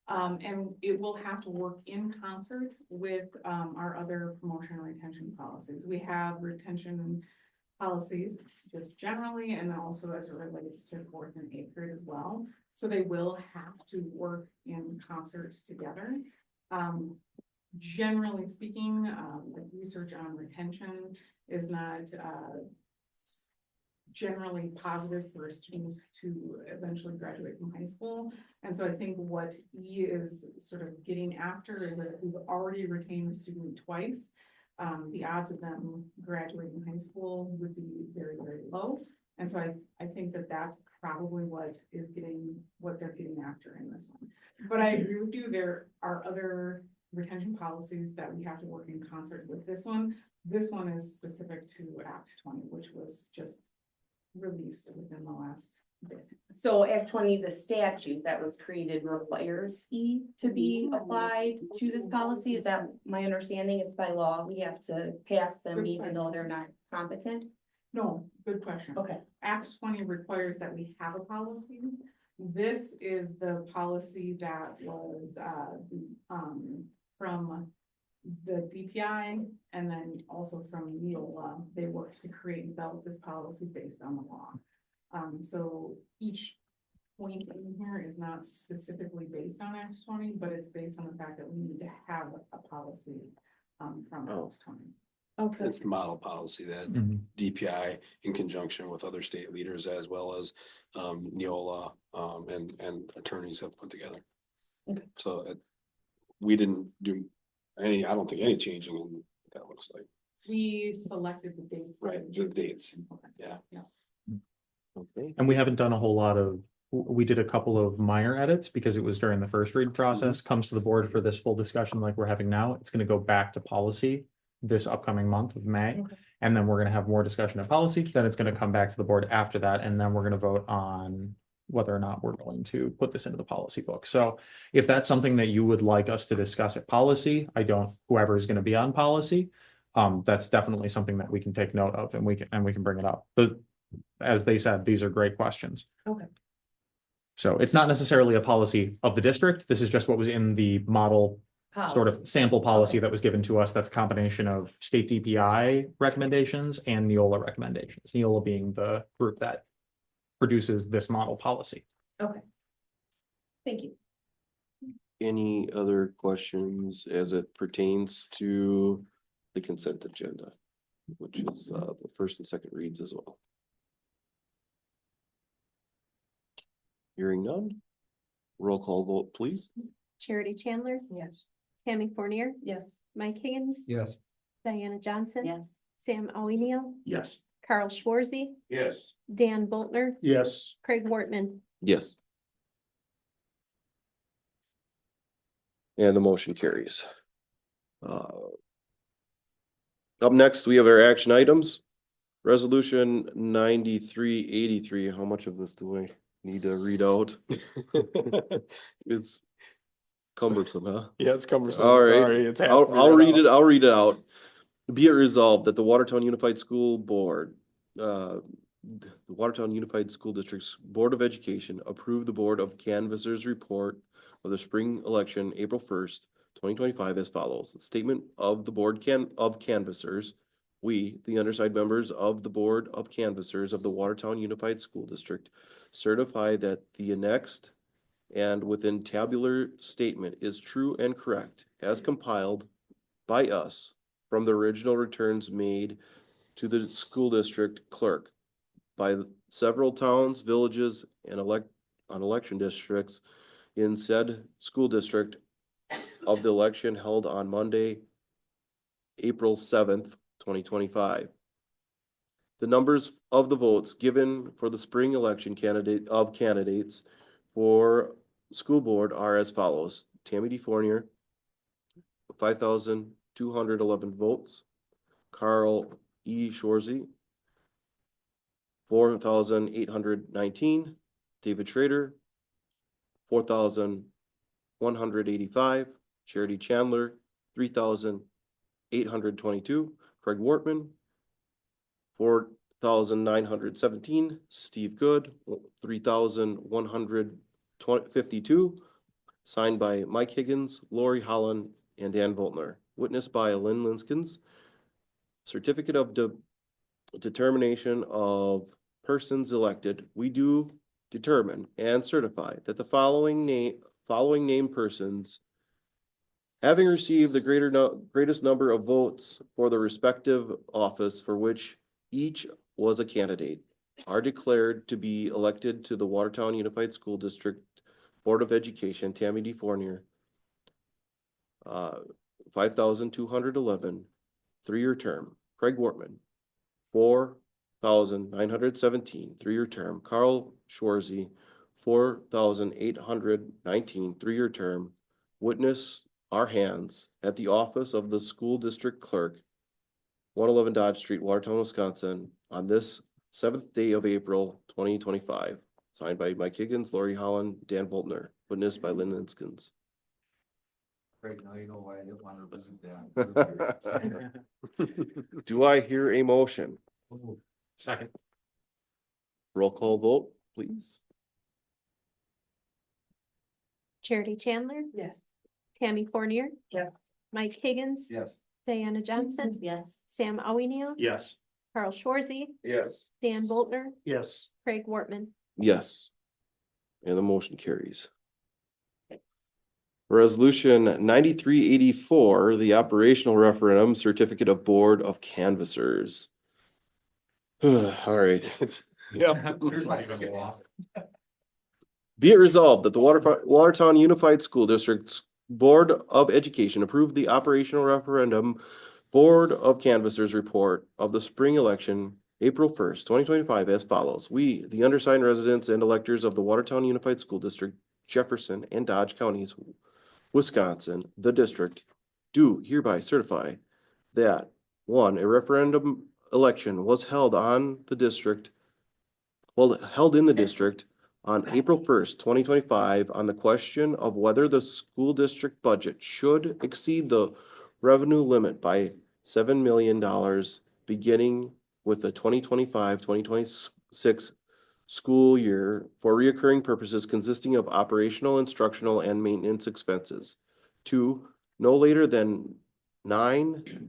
And it will have to work in concert with our other promotion and retention policies. We have retention policies just generally, and then also as it relates to 4th and 8th grade as well. So they will have to work in concert together. Generally speaking, like research on retention is not generally positive for students to eventually graduate from high school. And so I think what E is sort of getting after is that if we've already retained a student twice, the odds of them graduating high school would be very, very low. And so I think that that's probably what they're getting after in this one. But I agree with you, there are other retention policies that we have to work in concert with this one. This one is specific to Act 20, which was just released within the last day. So Act 20, the statute that was created requires E to be applied to this policy. Is that my understanding? It's by law. We have to pass them Good even though they're not competent. No, good question. Okay. Act 20 requires that we have a policy. This is the policy that was from the DPI and then also from Neola. They worked to create and develop this policy based on the law. So each point in here is not specifically based on Act 20, but it's based on the fact that we need to have a policy from Act 20. Okay. It's the model policy that DPI in conjunction with other state leaders as well as Neola and attorneys have put together. Okay. So we didn't do I don't think any changing in what that looks like. We selected the dates. Right, the dates. Okay. Yeah. Okay. And we haven't done a whole lot of, we did a couple of minor edits because it was during the first read process, comes to the board for this full discussion like we're having now. It's gonna go back to policy this upcoming month of May. Okay. And then we're gonna have more discussion of policy, then it's gonna come back to the board after that, and then we're gonna vote on whether or not we're going to put this into the policy book. So if that's something that you would like us to discuss at policy, whoever is gonna be on policy, that's definitely something that we can take note of and we can bring it up. But as they said, these are great questions. Okay. So it's not necessarily a policy of the district. This is just what was in the model sort of sample policy that was given to us. That's a combination of state DPI recommendations and Neola recommendations. Neola being the group that produces this model policy. Okay. Thank you. Any other questions as it pertains to the consent agenda, which is the first and second reads as well? Hearing none. Roll call vote, please. Charity Chandler, Yes. Tammy Fournier, Yes. Mike Higgins, Yes. Diana Johnson. Yes. Sam Alwini, Yes. Carl Schwarzy, Yes. Dan Boltner, Yes. Craig Wortman. Yes. And the motion carries. Up next, we have our action items. Resolution 9383. How much of this do I need to read out? It's cumbersome, huh? Yeah, it's cumbersome. All right, Sorry, it has to be I'll read out. it. I'll read it out. Be it resolved that the Watertown Unified School Board, the Watertown Unified School District's Board of Education approve the Board of Canvassers report of the spring election, April 1st, 2025 as follows. The statement of the Board of Canvassers. We, the undersigned members of the Board of Canvassers of the Watertown Unified School District, certify that the annexed and within tabular statement is true and correct as compiled by us from the original returns made to the school district clerk by several towns, villages, and election districts in said school district of the election held on Monday, April 7th, 2025. The numbers of the votes given for the spring election candidates for school board are as follows. Tammy DeFournier, 5,211 votes. Carl E. Shorzy, 4,819. David Schrader, 4,185. Charity Chandler, 3,822. Craig Wortman, 4,917. Steve Good, 3,152. Signed by Mike Higgins, Lori Holland, and Dan Voltner. Witnessed by Lynn Linskins. Certificate of determination of persons elected. We do determine and certify that the following named persons, having received the greatest number of votes for the respective office for which each was a candidate, are declared to be elected to the Watertown Unified School District Board of Education. Tammy DeFournier, 5,211, 3-year term. Craig Wortman, 4,917, 3-year term. Carl Shorzy, 4,819, 3-year term. Witness our hands at the office of the school district clerk, 111 Dodge Street, Watertown, Wisconsin, on this 7th day of April, 2025. Signed by Mike Higgins, Lori Holland, Dan Voltner. Witnessed by Lynn Linskins. Right now, you know why I didn't want to visit that. Do I hear a motion? Second. Roll call vote, please. Charity Chandler. Yes. Tammy Fournier. Yes. Mike Higgins. Yes. Diana Jensen. Yes. Sam Oweniel. Yes. Carl Shorzy. Yes. Dan Voltner. Yes. Craig Wortman. Yes. And the motion carries. Resolution 9384, the operational referendum certificate of board of canvassers. All right. Be it resolved that the Watertown Unified School District's Board of Education approved the operational referendum Board of Canvassers report of the spring election, April 1st, 2025 as follows. We, the undersigned residents and electors of the Watertown Unified School District, Jefferson and Dodge Counties, Wisconsin, the district, do hereby certify that 1, a referendum election was held in the district on April 1st, 2025 on the question of whether the school district budget should exceed the revenue limit by $7 million beginning with the 2025-2026 school year for reoccurring purposes consisting of operational, instructional, and maintenance expenses. 2, no later than 9:00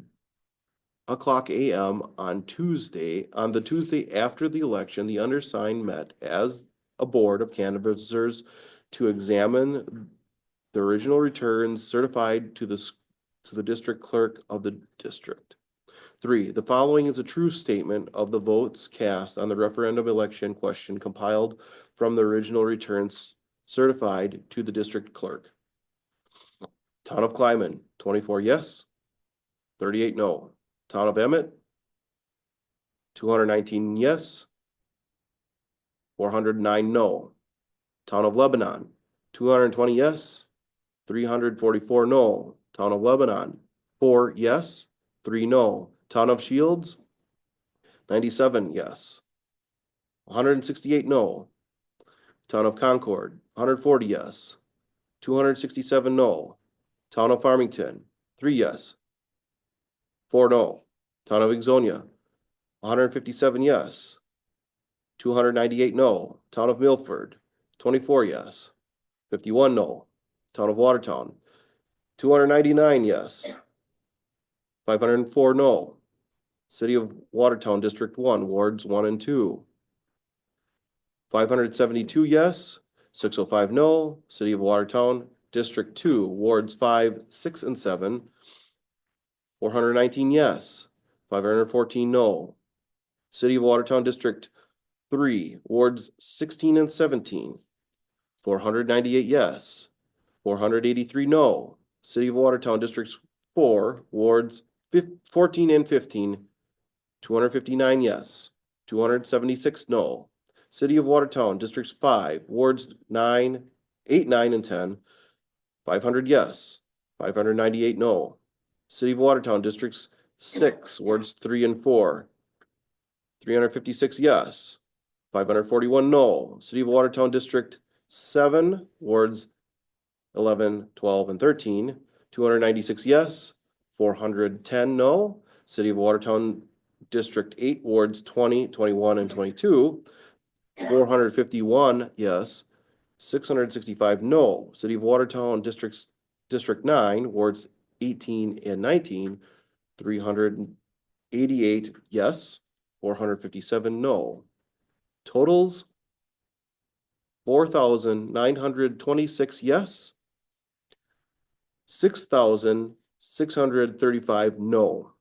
a.m. on the Tuesday after the election, the undersigned met as a board of canvassers to examine the original returns certified to the district clerk of the district. 3, the following is a true statement of the votes cast on the referendum election question compiled from the original returns certified to the district clerk. Town of Clyman, 24 yes, 38 no. Town of Emmett, 219 yes, 409 no. Town of Lebanon, 220 yes, 344 no. Town of Lebanon, 4 yes, 3 no. Town of Shields, 97 yes, 168 no. Town of Concord, 140 yes, 267 no. Town of Farmington, 3 yes, 4 no. Town of Ixonia, 157 yes, 298 no. Town of Milford, 24 yes, 51 no. Town of Watertown, 299 yes, 504 no. City of Watertown, District 1, Wards 1 and 2, 572 yes, 605 no. City of Watertown, District 2, Wards 5, 6, and 7, 419 yes, 514 no. City of Watertown, District 3, Wards 16 and 17, 498 yes, 483 no. City of Watertown, District 4, Wards 14 and 15, 259 yes, 276 no. City of Watertown, districts 5, wards 9, 8, 9, and 10, 500 yes, 598 no. City of Watertown, districts 6, wards 3 and 4, 356 yes, 541 no. City of Watertown, district 7, wards 11, 12, and 13, 296 yes, 410 no. City of Watertown, district 8, wards 20, 21, and 22, 451 yes, 665 no. City of Watertown, district 9, wards 18 and 19, 388 yes, 457 no. Totals 4,926 yes, 6,635 no.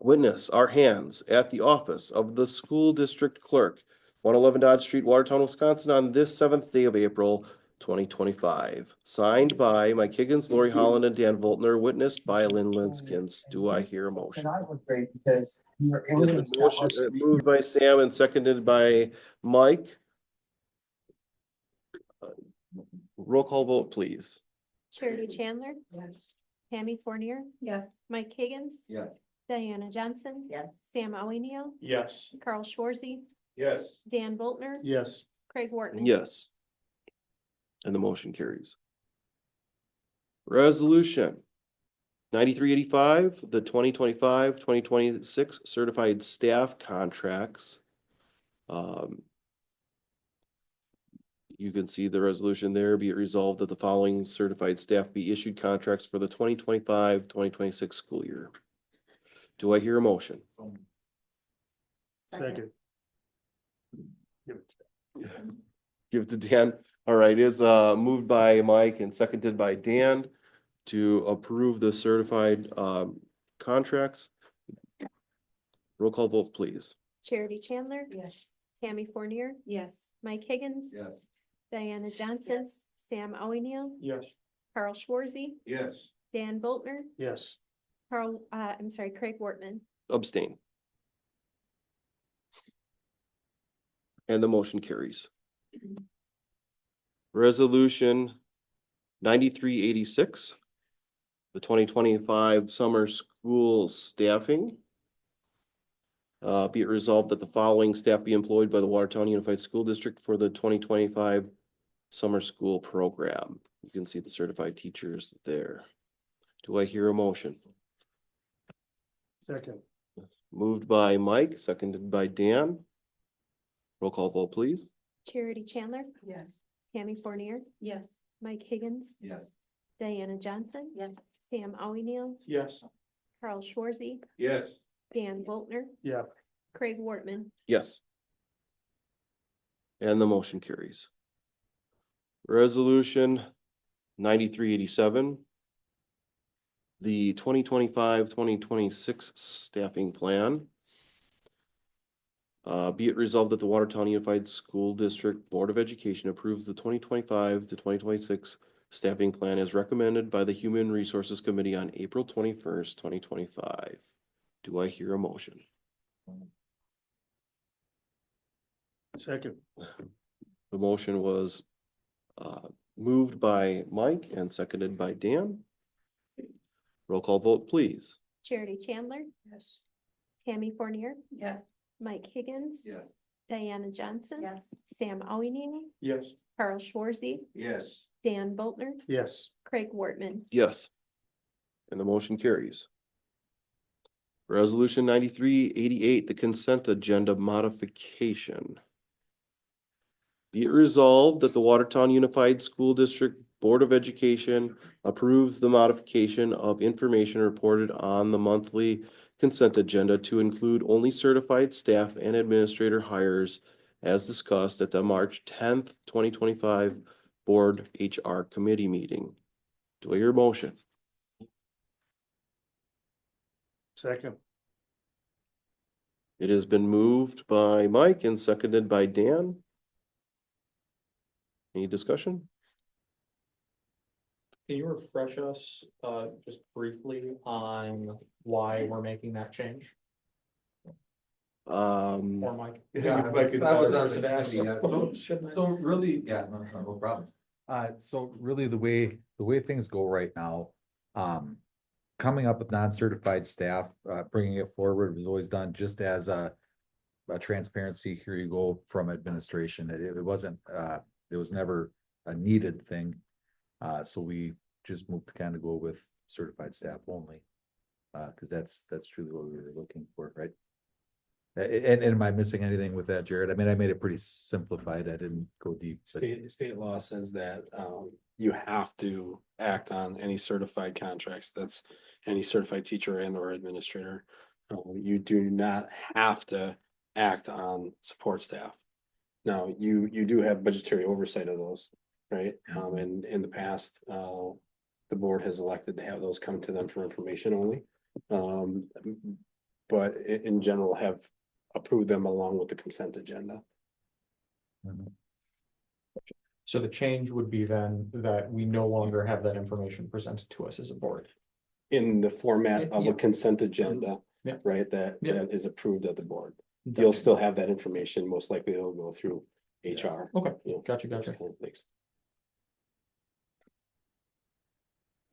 Witness our hands at the office of the school district clerk, 111 Dodge Street, Watertown, Wisconsin, on this 7th day of April, 2025. Signed by Mike Higgins, Lori Holland, and Dan Voltner, witnessed by Lynn Linskins. Do I hear a motion? Tonight was great because we were It able has to been motion- establish. moved by Sam and seconded by Mike. Roll call vote, please. Charity Chandler. Yes. Tammy Fournier. Yes. Mike Higgins. Yes. Diana Johnson. Yes. Sam Oweniel. Yes. Carl Schwarzy. Yes. Dan Voltner. Yes. Craig Wortman. Yes. And the motion carries. Resolution 9385, the 2025-2026 certified staff contracts. You can see the resolution there. Be it resolved that the following certified staff be issued contracts for the 2025-2026 school year. Do I hear a motion? Second. Give it to Dan. All right, it's moved by Mike and seconded by Dan to approve the certified contracts. Roll call vote, please. Charity Chandler. Yes. Tammy Fournier. Yes. Mike Higgins. Yes. Diana Johnson. Sam Oweniel. Yes. Carl Schwarzy. Yes. Dan Voltner. Yes. Craig Wortman. Abstain. And the motion carries. Resolution 9386, the 2025 summer school staffing. Be it resolved that the following staff be employed by the Watertown Unified School District for the 2025 summer school program. You can see the certified teachers there. Do I hear a motion? Second. Moved by Mike, seconded by Dan. Roll call vote, please. Charity Chandler. Yes. Tammy Fournier. Yes. Mike Higgins. Yes. Diana Johnson. Yes. Sam Oweniel. Yes. Carl Schwarzy. Yes. Dan Voltner. Yeah. Craig Wortman. Yes. And the motion carries. Resolution 9387. The 2025-2026 staffing plan. Be it resolved that the Watertown Unified School District Board of Education approves the 2025 to 2026 staffing plan as recommended by the Human Resources Committee on April 21st, 2025. Do I hear a motion? Second. The motion was moved by Mike and seconded by Dan. Roll call vote, please. Charity Chandler. Yes. Tammy Fournier. Yes. Mike Higgins. Yes. Diana Johnson. Yes. Sam Oweniel. Yes. Carl Schwarzy. Yes. Dan Voltner. Yes. Craig Wortman. Yes. And the motion carries. Resolution 9388, the consent agenda modification. Be it resolved that the Watertown Unified School District Board of Education approves the modification of information reported on the monthly consent agenda to include only certified staff and administrator hires as discussed at the March 10th, 2025 Board HR Committee meeting. Do I hear a motion? Second. It has been moved by Mike and seconded by Dan. Any discussion? Can you refresh us, just briefly on why we're making that change? Or Mike. Yeah, Mike is I was better. on Sebastian, yeah. So really, yeah, no problem. So really the way things go right now, coming up with non-certified staff, bringing it forward was always done just as a transparency, here you go from administration. It wasn't, it was never a needed thing. So we just moved to kind of go with certified staff only. Cause that's truly what we were looking for, right? And am I missing anything with that, Jared? I mean, I made it pretty simplified. I didn't go deep. but- State law says that, you have to act on any certified contracts. That's any certified teacher and or administrator. You do not have to act on support staff. Now, you do have budgetary oversight of those, right? And in the past, the board has elected to have those come to them for information only. But in general have approved them along with the consent agenda. So the change would be then that we no longer have that information presented to us as a board. In the format of Yeah. a consent agenda, Yeah. right, that Yeah. is approved at the board. Gotcha. You'll still have that information, most likely it'll go through HR. Okay, you know, gotcha. those kind of things.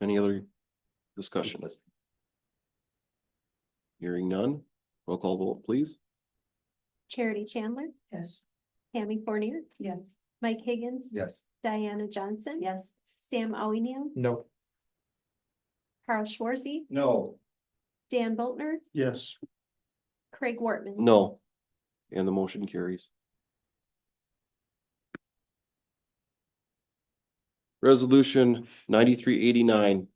Any other discussion? Hearing none, roll call vote, please. Charity Chandler, Yes. Tammy Fournier, Yes. Mike Higgins. Yes. Diana Johnson. Yes. Sam Alwiniel, No. Carl Schwarzy, No. Dan Boltner, Yes. Craig Wortman. No. And the motion carries. Resolution 9389.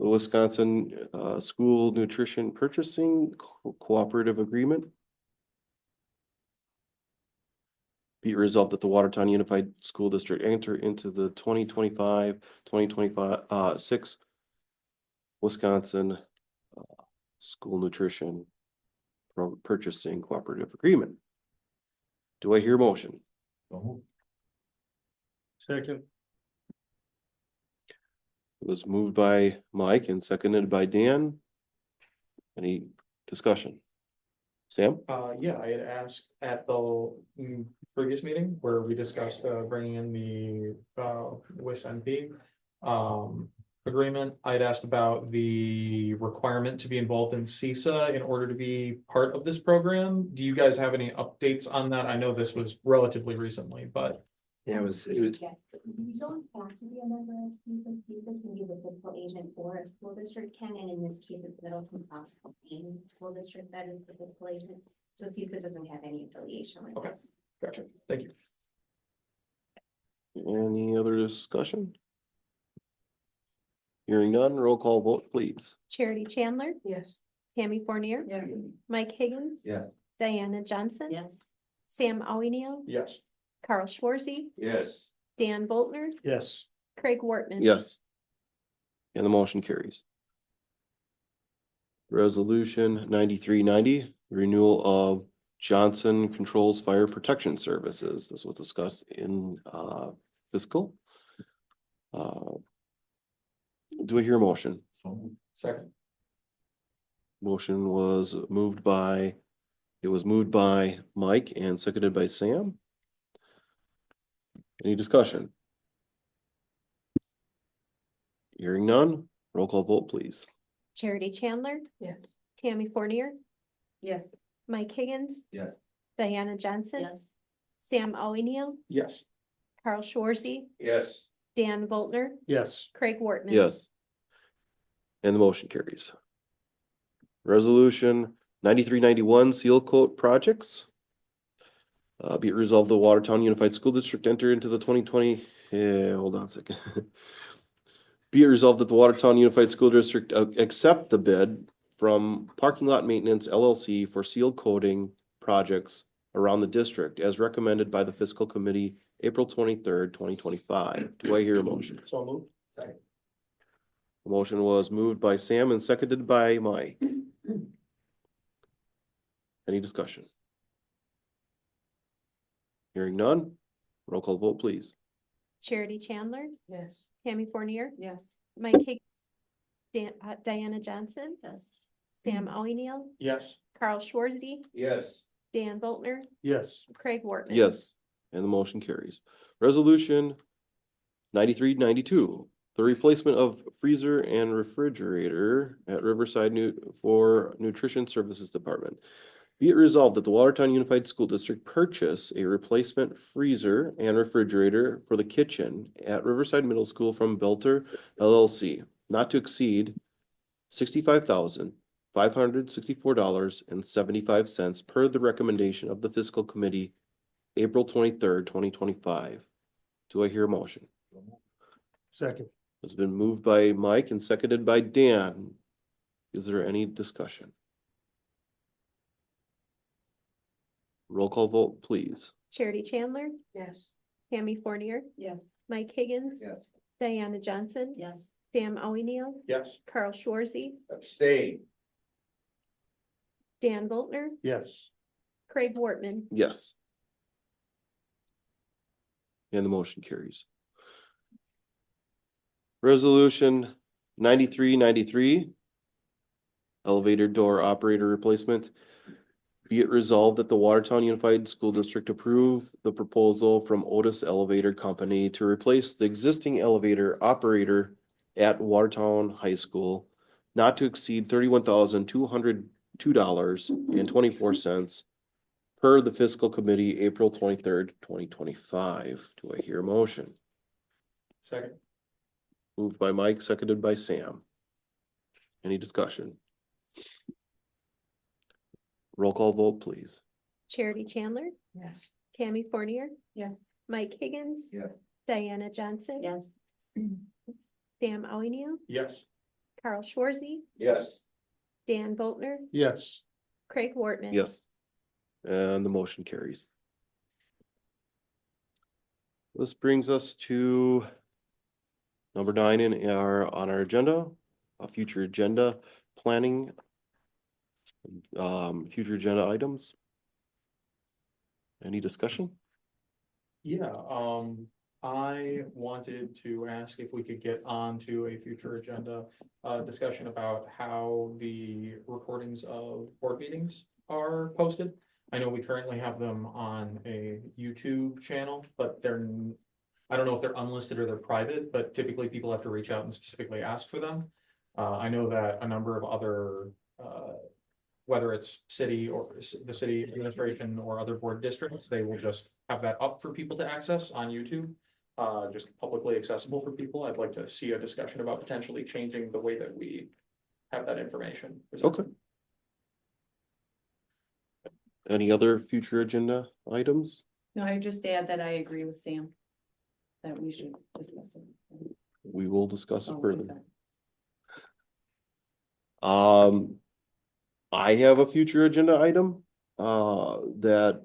The Wisconsin School Nutrition Purchasing Cooperative Agreement. Be it resolved that the Watertown Unified School District enter into the 2025-2026 Wisconsin School Nutrition Purchasing Cooperative Agreement. Do I hear a motion? Second. It was moved by Mike and seconded by Dan. Any discussion? Sam? Yeah, I had asked at the previous meeting where we discussed bringing in the WIS-NP agreement. I'd asked about the requirement to be involved in CISA in order to be part of this program. Do you guys have any updates on that? I know this was relatively recently, but Yeah, it was, Yes, you don't have to be a member of CISA. CISA can be the fiscal agent for a school district can, and in this case, it's Middleton Hospital Plains School District that is the fiscal agent. So CISA doesn't have any affiliation with Okay. this. gotcha. Thank you. Any other discussion? Hearing none, roll call vote, please. Charity Chandler, Yes. Tammy Fournier. Yes. Mike Higgins. Yes. Diana Johnson. Yes. Sam Alwiniel, Yes. Carl Schwarzy, Yes. Dan Boltner, Yes. Craig Wortman. Yes. And the motion carries. Resolution 9390, renewal of Johnson Controls Fire Protection Services. This was discussed in fiscal. Do I hear a motion? Second. Motion was moved by, it was moved by Mike and seconded by Sam. Any discussion? Hearing none, roll call vote, please. Charity Chandler, Yes. Tammy Fournier, Yes. Mike Higgins, Yes. Diana Johnson. Yes. Sam Alwiniel, Yes. Carl Schwarzy, Yes. Dan Boltner, Yes. Craig Wortman. Yes. And the motion carries. Resolution 9391, seal coat projects. Be it resolved, the Watertown Unified School District enter into the 2020, hold on a second. Be it resolved that the Watertown Unified School District accept the bid from Parking Lot Maintenance LLC for seal coating projects around the district as recommended by the fiscal committee, April 23rd, 2025. Do I hear a motion? So moved. Second. The motion was moved by Sam and seconded by Mike. Any discussion? Hearing none, roll call vote, please. Charity Chandler, Yes. Tammy Fournier, Yes. Mike Higgins, Diana Johnson. Yes. Sam Oeniel, Yes. Carl Schwarzy, Yes. Dan Boltner, Yes. Craig Wortman. Yes, and the motion carries. Resolution 9392, the replacement of freezer and refrigerator at Riverside for Nutrition Services Department. Be it resolved that the Watertown Unified School District purchase a replacement freezer and refrigerator for the kitchen at Riverside Middle School from Belter LLC, not to exceed $65,564.75 per the recommendation of the fiscal committee, April 23rd, 2025. Do I hear a motion? Second. It's been moved by Mike and seconded by Dan. Is there any discussion? Roll call vote, please. Charity Chandler, Yes. Tammy Fournier, Yes. Mike Higgins, Yes. Diana Johnson, Yes. Sam Oeniel, Yes. Carl Schwarzy, Abstain. Dan Boltner, Yes. Craig Wortman. Yes. And the motion carries. Resolution 9393. Elevator door operator replacement. Be it resolved that the Watertown Unified School District approve the proposal from Otis Elevator Company to replace the existing elevator operator at Watertown High School, not to exceed $31,202.24 per the fiscal committee, April 23rd, 2025. Do I hear a motion? Second. Moved by Mike, seconded by Sam. Any discussion? Roll call vote, please. Charity Chandler, Yes. Tammy Fournier, Yes. Mike Higgins, Yes. Diana Johnson, Yes. Sam Oeniel, Yes. Carl Schwarzy, Yes. Dan Boltner, Yes. Craig Wortman. Yes. And the motion carries. This brings us to number 9 on our agenda, a future agenda planning. Future agenda items. Any discussion? Yeah, I wanted to ask if we could get onto a future agenda, discussion about how the recordings of board meetings are posted. I know we currently have them on a YouTube channel, but I don't know if they're unlisted or they're private, but typically people have to reach out and specifically ask for them. I know that a number of other, whether it's city or the city administration or other board districts, they will just have that up for people to access on YouTube. Just publicly accessible for people. I'd like to see a discussion about potentially changing the way that we have that information. Okay. Any other future agenda items? No, I just add that I agree with Sam. That we should discuss it. We will discuss it Oh, what is further. that? I have a future agenda item, that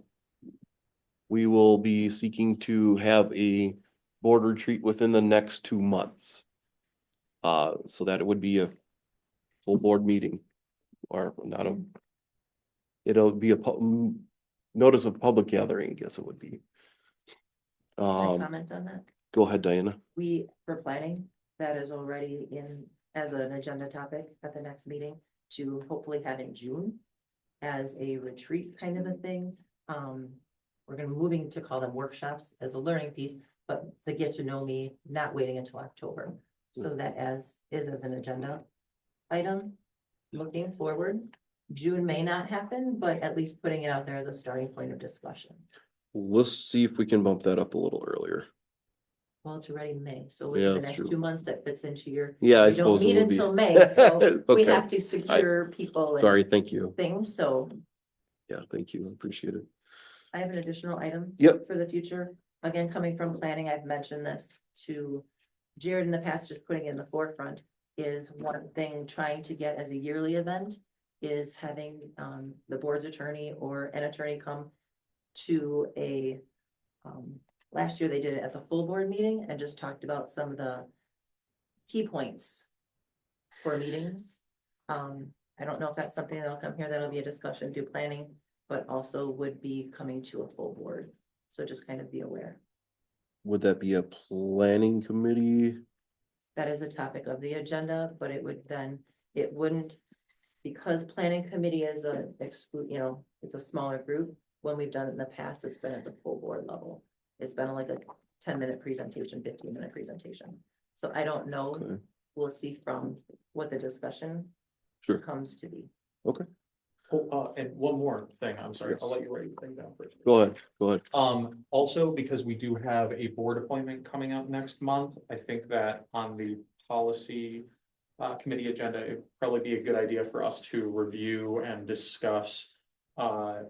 we will be seeking to have a board retreat within the next 2 months. So that it would be a full board meeting, or not a, it'll be a notice of public gathering, I guess it would be. Can I comment on that? Go ahead, Diana. We, for planning, that is already in as an agenda topic at the next meeting to hopefully have in June as a retreat kind of a thing. We're gonna moving to call them workshops as a learning piece, but the get to know me, not waiting until October. So that as an agenda item, looking forward. June may not happen, but at least putting it out there as a starting point of discussion. Let's see if we can bump that up a little earlier. Well, it's already May, so Yeah, within the that's next true. 2 months that fits into your. Yeah, I we don't suppose it meet would be. until May, so we Okay. have to secure people. and Sorry, thank you. Things, so Yeah, thank you. I appreciate it. I have an additional item. Yep. For the future, again, coming from planning, I've mentioned this to Jared in the past, just putting it in the forefront. Is one thing trying to get as a yearly event is having the board's attorney or an attorney come to a. Last year they did it at the full board meeting and just talked about some of the key points for meetings. I don't know if that's something that'll come here, that'll be a discussion, do planning, but also would be coming to a full board. So just kind of be aware. Would that be a planning committee? That is a topic of the agenda, but it would then, it wouldn't, because planning committee is a exclude, you know, it's a smaller group. When we've done it in the past, it's been at the full board level. It's been like a 10-minute presentation, 15-minute presentation. So I don't know. Okay. We'll see from what the discussion Sure. comes to be. Okay, Oh, and one more thing, I'm sorry, Yes. I'll let you write your thing down first. go ahead, go ahead. Also, because we do have a board appointment coming up next month, I think that on the policy committee agenda, it'd probably be a good idea for us to review and discuss the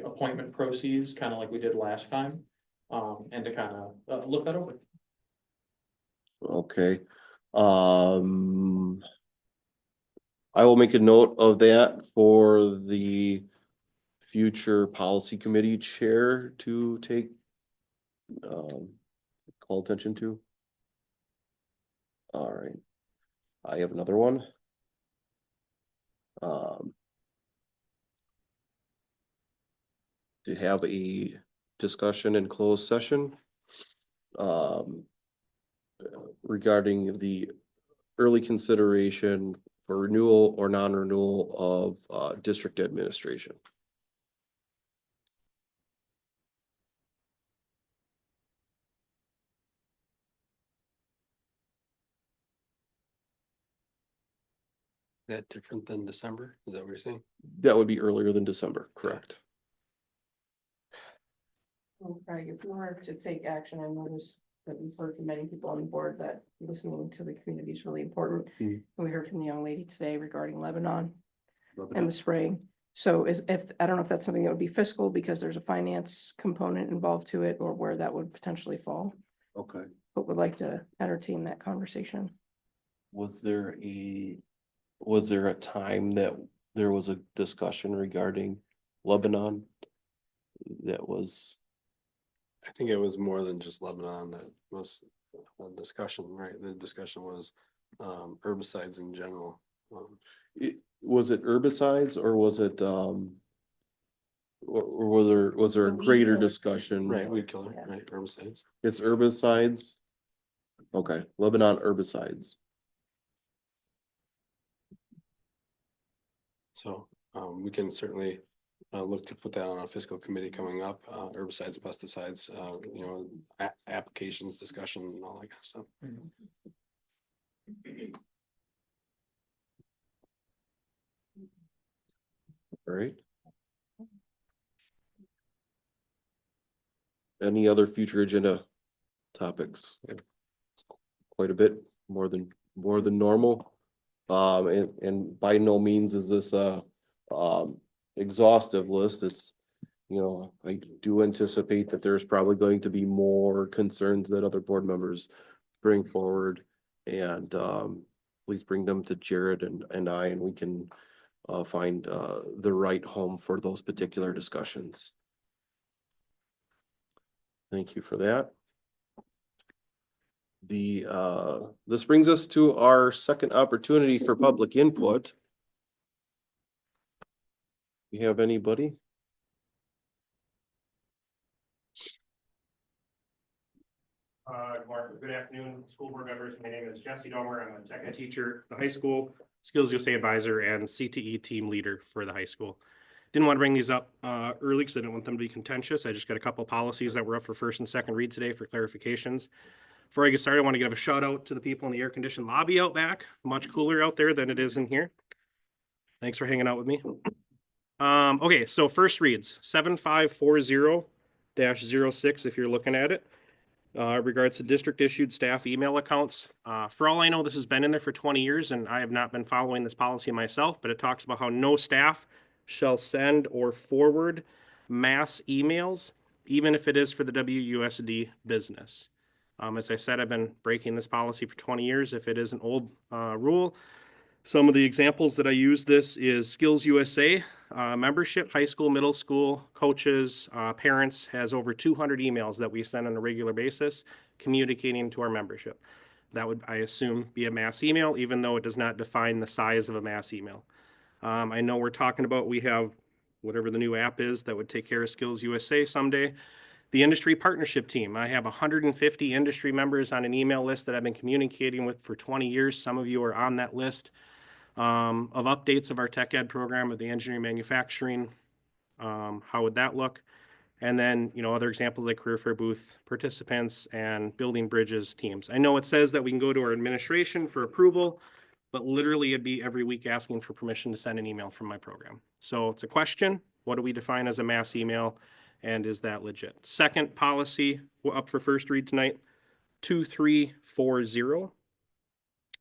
appointment proceeds, kind of like we did last time, and to kind of look that over. Okay. I will make a note of that for the future policy committee chair to take call attention to. All right. I have another one. To have a discussion in closed session regarding the early consideration for renewal or non-renewal of district administration. Is that different than December? Is that what you're saying? That would be earlier than December, correct? Well, Craig, if you were to take action, I noticed that we've heard from many people on the board that listening to the community is really important. Mm. And we heard from the young lady today regarding Lebanon and Lebanon. the spraying. So I don't know if that's something that would be fiscal because there's a finance component involved to it, or where that would potentially fall, Okay. but would like to entertain that conversation. Was there a time that there was a discussion regarding Lebanon? That was, I think it was more than just Lebanon that was a discussion, right? The discussion was herbicides in general. was it herbicides or was it, or was there a greater discussion? Right, weed killer, right, herbicides. It's herbicides? Okay, Lebanon herbicides. So we can certainly look to put that on a fiscal committee coming up, herbicides, pesticides, applications, discussion and all that kind of stuff. All right. Any other future agenda topics? Quite a bit, more than normal. And by no means is this a exhaustive list. It's, I do anticipate that there's probably going to be more concerns that other board members bring forward. And please bring them to Jared and I, and we can find the right home for those particular discussions. Thank you for that. This brings us to our second opportunity for public input. You have anybody? Good afternoon, school board members. My name is Jesse Domer. I'm a tech ed teacher at the high school, Skills USA advisor, and CTE team leader for the high school. Didn't want to bring these up early because I didn't want them to be contentious. I just got a couple policies that were up for first and second read today for clarifications. Before I get started, I want to give a shout out to the people in the air conditioned lobby out back. Much cooler out there than it is in here. Thanks for hanging out with me. Okay, so first reads 7540-06 if you're looking at it. Regards to district issued staff email accounts. For all I know, this has been in there for 20 years and I have not been following this policy myself, but it talks about how no staff shall send or forward mass emails, even if it is for the WUSD business. As I said, I've been breaking this policy for 20 years if it is an old rule. Some of the examples that I use this is Skills USA membership, high school, middle school, coaches, parents has over 200 emails that we send on a regular basis communicating to our membership. That would, I assume, be a mass email, even though it does not define the size of a mass email. I know we're talking about, we have whatever the new app is that would take care of Skills USA someday. The industry partnership team, I have 150 industry members on an email list that I've been communicating with for 20 years. Some of you are on that list. of updates of our tech ed program of the engineering manufacturing. How would that look? And then, other examples like career fair booth participants and building bridges teams. I know it says that we can go to our administration for approval, but literally it'd be every week asking for permission to send an email from my program. So it's a question. What do we define as a mass email? And is that legit? Second policy, we're up for first read tonight, 2340.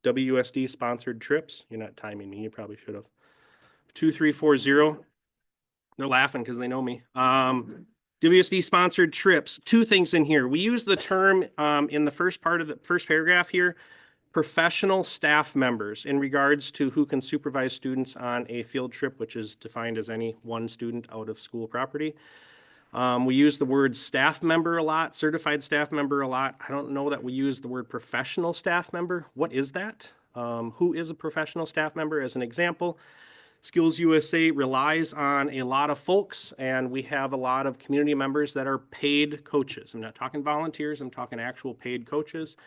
WUSD sponsored trips. You're not timing me. You probably should have. 2340. They're laughing because they know me. WSD sponsored trips. Two things in here. We use the term in the first part of the first paragraph here, professional staff members, in regards to who can supervise students on a field trip, which is defined as any one student out of school property. We use the word staff member a lot, certified staff member a lot. I don't know that we use the word professional staff member. What is that? Who is a professional staff member? As an example, Skills USA relies on a lot of folks, and we have a lot of community members that are paid coaches. I'm not talking volunteers, I'm talking actual paid coaches.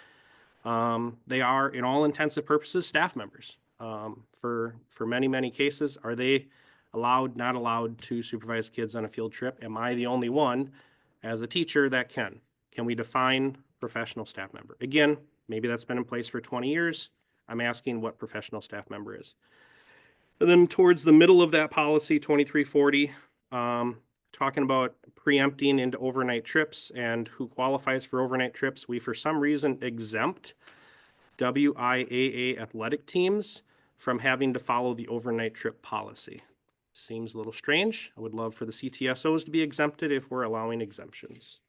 They are, in all intensive purposes, staff members. For many, many cases, are they allowed, not allowed to supervise kids on a field trip? Am I the only one as a teacher that can? Can we define professional staff member? Again, maybe that's been in place for 20 years. I'm asking what professional staff member is. And then towards the middle of that policy, 2340, talking about preempting into overnight trips and who qualifies for overnight trips. We, for some reason, exempt WIAA athletic teams from having to follow the overnight trip policy. Seems a little strange. I would love for the CTSOs to be exempted if we're allowing exemptions.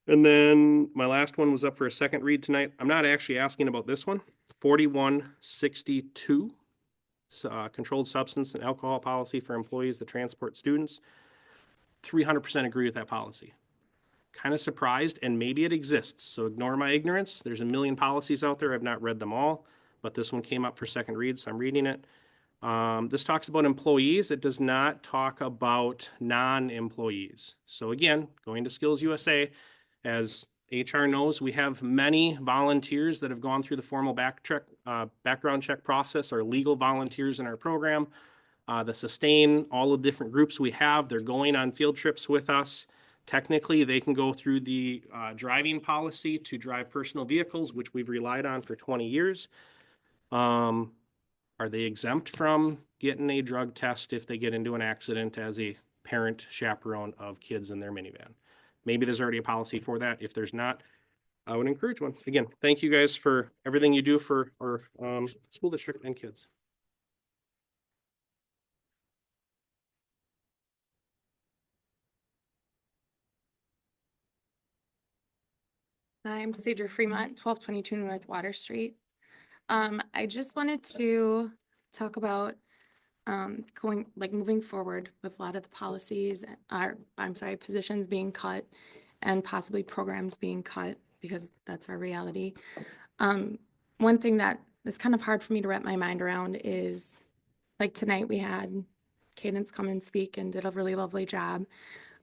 And then my last one was up for a second read tonight. I'm not actually asking about this one. 4162. Controlled substance and alcohol policy for employees that transport students. 300% agree with that policy. Kind of surprised, and maybe it exists, so ignore my ignorance. There's a million policies out there. I've not read them all, but this one came up for second read, so I'm reading it. This talks about employees. It does not talk about non-employees. So again, going to Skills USA, as HR knows, we have many volunteers that have gone through the formal background check process, or legal volunteers in our program. The sustain, all the different groups we have, they're going on field trips with us. Technically, they can go through the driving policy to drive personal vehicles, which we've relied on for 20 years. Are they exempt from getting a drug test if they get into an accident as a parent chaperone of kids in their minivan? Maybe there's already a policy for that. If there's not, I would encourage one. Again, thank you guys for everything you do for our school district and kids. I'm Cedra Fremont, 1222 North Water Street. I just wanted to talk about moving forward with a lot of the policies, positions being cut and possibly programs being cut, because that's our reality. One thing that is kind of hard for me to wrap my mind around is, like tonight we had Cadence come and speak and did a really lovely job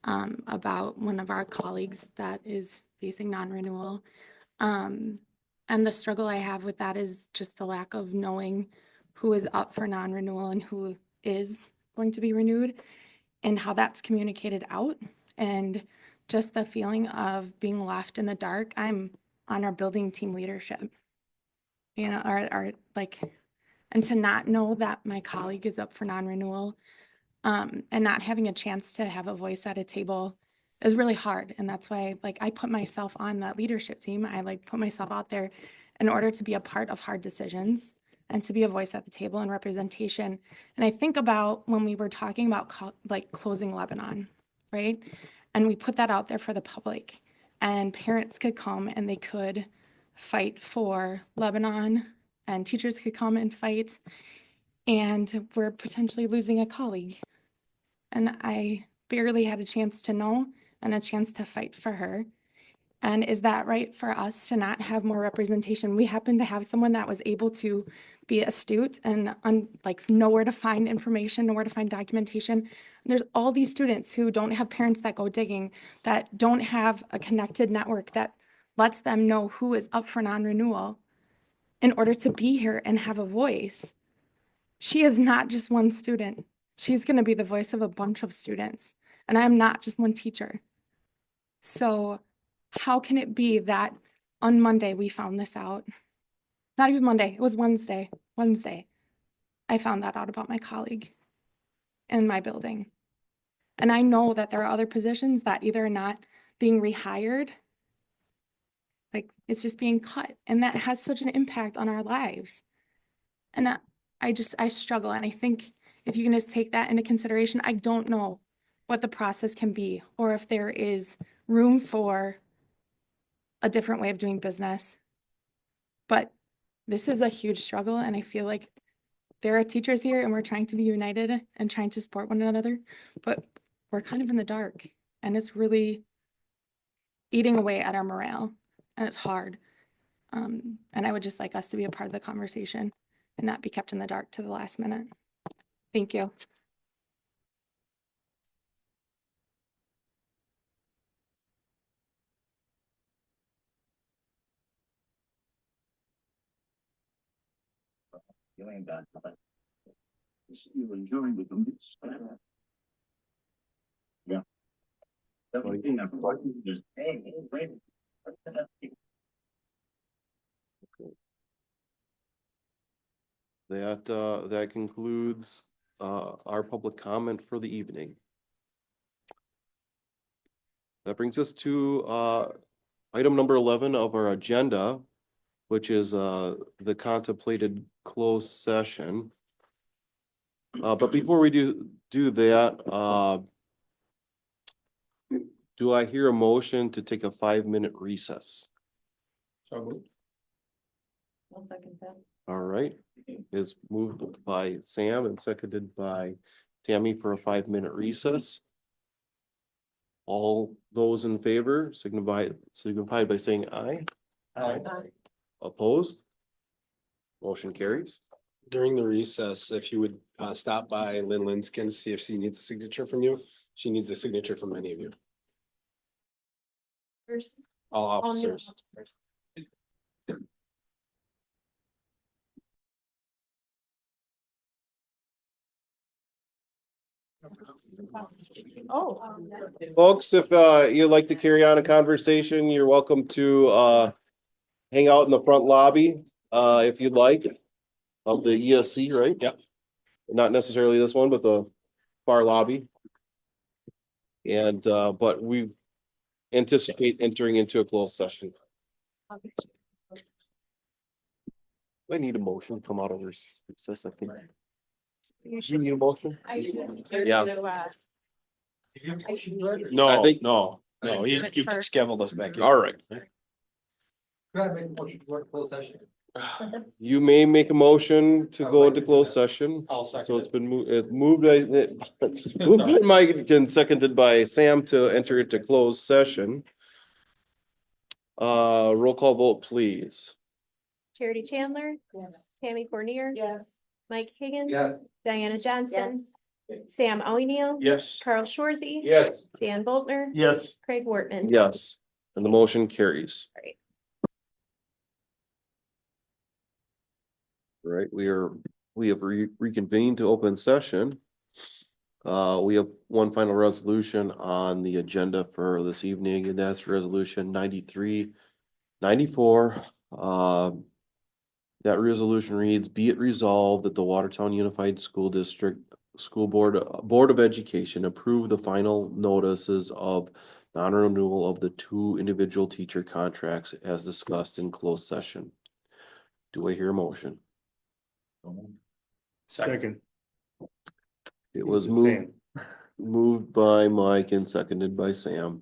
about one of our colleagues that is facing non-renewal. And the struggle I have with that is just the lack of knowing who is up for non-renewal and who is going to be renewed, and how that's communicated out, and just the feeling of being left in the dark. I'm on our building team leadership, and to not know that my colleague is up for non-renewal, and not having a chance to have a voice at a table is really hard. And that's why, I put myself on that leadership team. I put myself out there in order to be a part of hard decisions and to be a voice at the table and representation. And I think about when we were talking about closing Lebanon, right? And we put that out there for the public, and parents could come and they could fight for Lebanon, and teachers could come and fight, and we're potentially losing a colleague. And I barely had a chance to know and a chance to fight for her. And is that right for us to not have more representation? We happen to have someone that was able to be astute and know where to find information, know where to find documentation. There's all these students who don't have parents that go digging, that don't have a connected network that lets them know who is up for non-renewal in order to be here and have a voice. She is not just one student. She's going to be the voice of a bunch of students. And I'm not just one teacher. So how can it be that on Monday we found this out? Not even Monday, it was Wednesday. I found that out about my colleague in my building. And I know that there are other positions that either are not being rehired, like it's just being cut, and that has such an impact on our lives. And I struggle, and I think if you can just take that into consideration, I don't know what the process can be, or if there is room for a different way of doing business. But this is a huge struggle, and I feel like there are teachers here and we're trying to be united and trying to support one another, but we're kind of in the dark, and it's really eating away at our morale, and it's hard. And I would just like us to be a part of the conversation and not be kept in the dark to the last minute. Thank you. You ain't got nothing. You enjoying the movies. Yeah. That was just, hey, wait. That concludes our public comment for the evening. That brings us to item number 11 of our agenda, which is the contemplated closed session. But before we do that, do I hear a motion to take a 5-minute recess? So moved. I'll second that. All right, is moved by Sam and seconded by Tammy for a 5-minute recess. All those in favor signify by saying aye. Aye. Opposed? Motion carries. During the recess, if you would stop by Lynn Linskin, see if she needs a signature from you. She needs a signature from any of you, all officers. Oh. Folks, if you'd like to carry on a conversation, you're welcome to hang out in the front lobby if you'd like, of the ESC, right? Yep. Not necessarily this one, but the bar lobby. And but we anticipate entering into a closed session. I need a motion from out of recess, I think. You need a motion? Yeah. No, I think- no, you can schedule us back in. All right. Could I make a motion to work closed session? You may make a motion to go into closed session. I'll second So it's it. been moved by Mike and seconded by Sam to enter into closed session. Roll call vote, please. Charity Chandler. Yes. Tammy Fournier. Yes. Mike Higgins. Yes. Diana Johnson. Yes. Sam O'Neill. Yes. Carl Shorzy. Yes. Dan Boltner. Yes. Craig Wortman. Yes, and the motion carries. Right. Right, we have reconvened to open session. We have one final resolution on the agenda for this evening, and that's resolution 9394. That resolution reads, be it resolved that the Watertown Unified School District School Board of Education approve the final notices of non-renewal of the 2 individual teacher contracts as discussed in closed session. Do I hear a motion? Second. It was Sam. moved by Mike and seconded by Sam.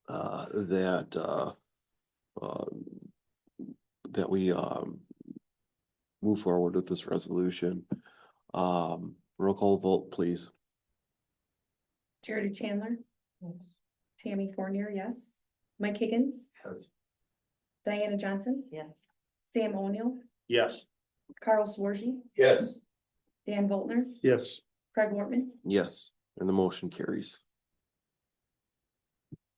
That we move forward with this resolution. Roll call vote, please. Charity Chandler. Tammy Fournier, yes. Mike Higgins. Yes. Diana Johnson. Yes. Sam O'Neill. Yes. Carl Swarzy. Yes. Dan Boltner. Yes. Craig Wortman. Yes, and the motion carries.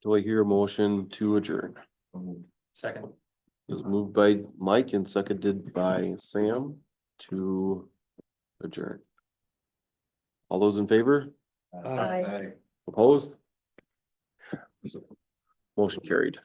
Do I hear a motion to adjourn? Second. It was moved by Mike and seconded by Sam to adjourn. All those in favor? Aye. Opposed? Motion carried.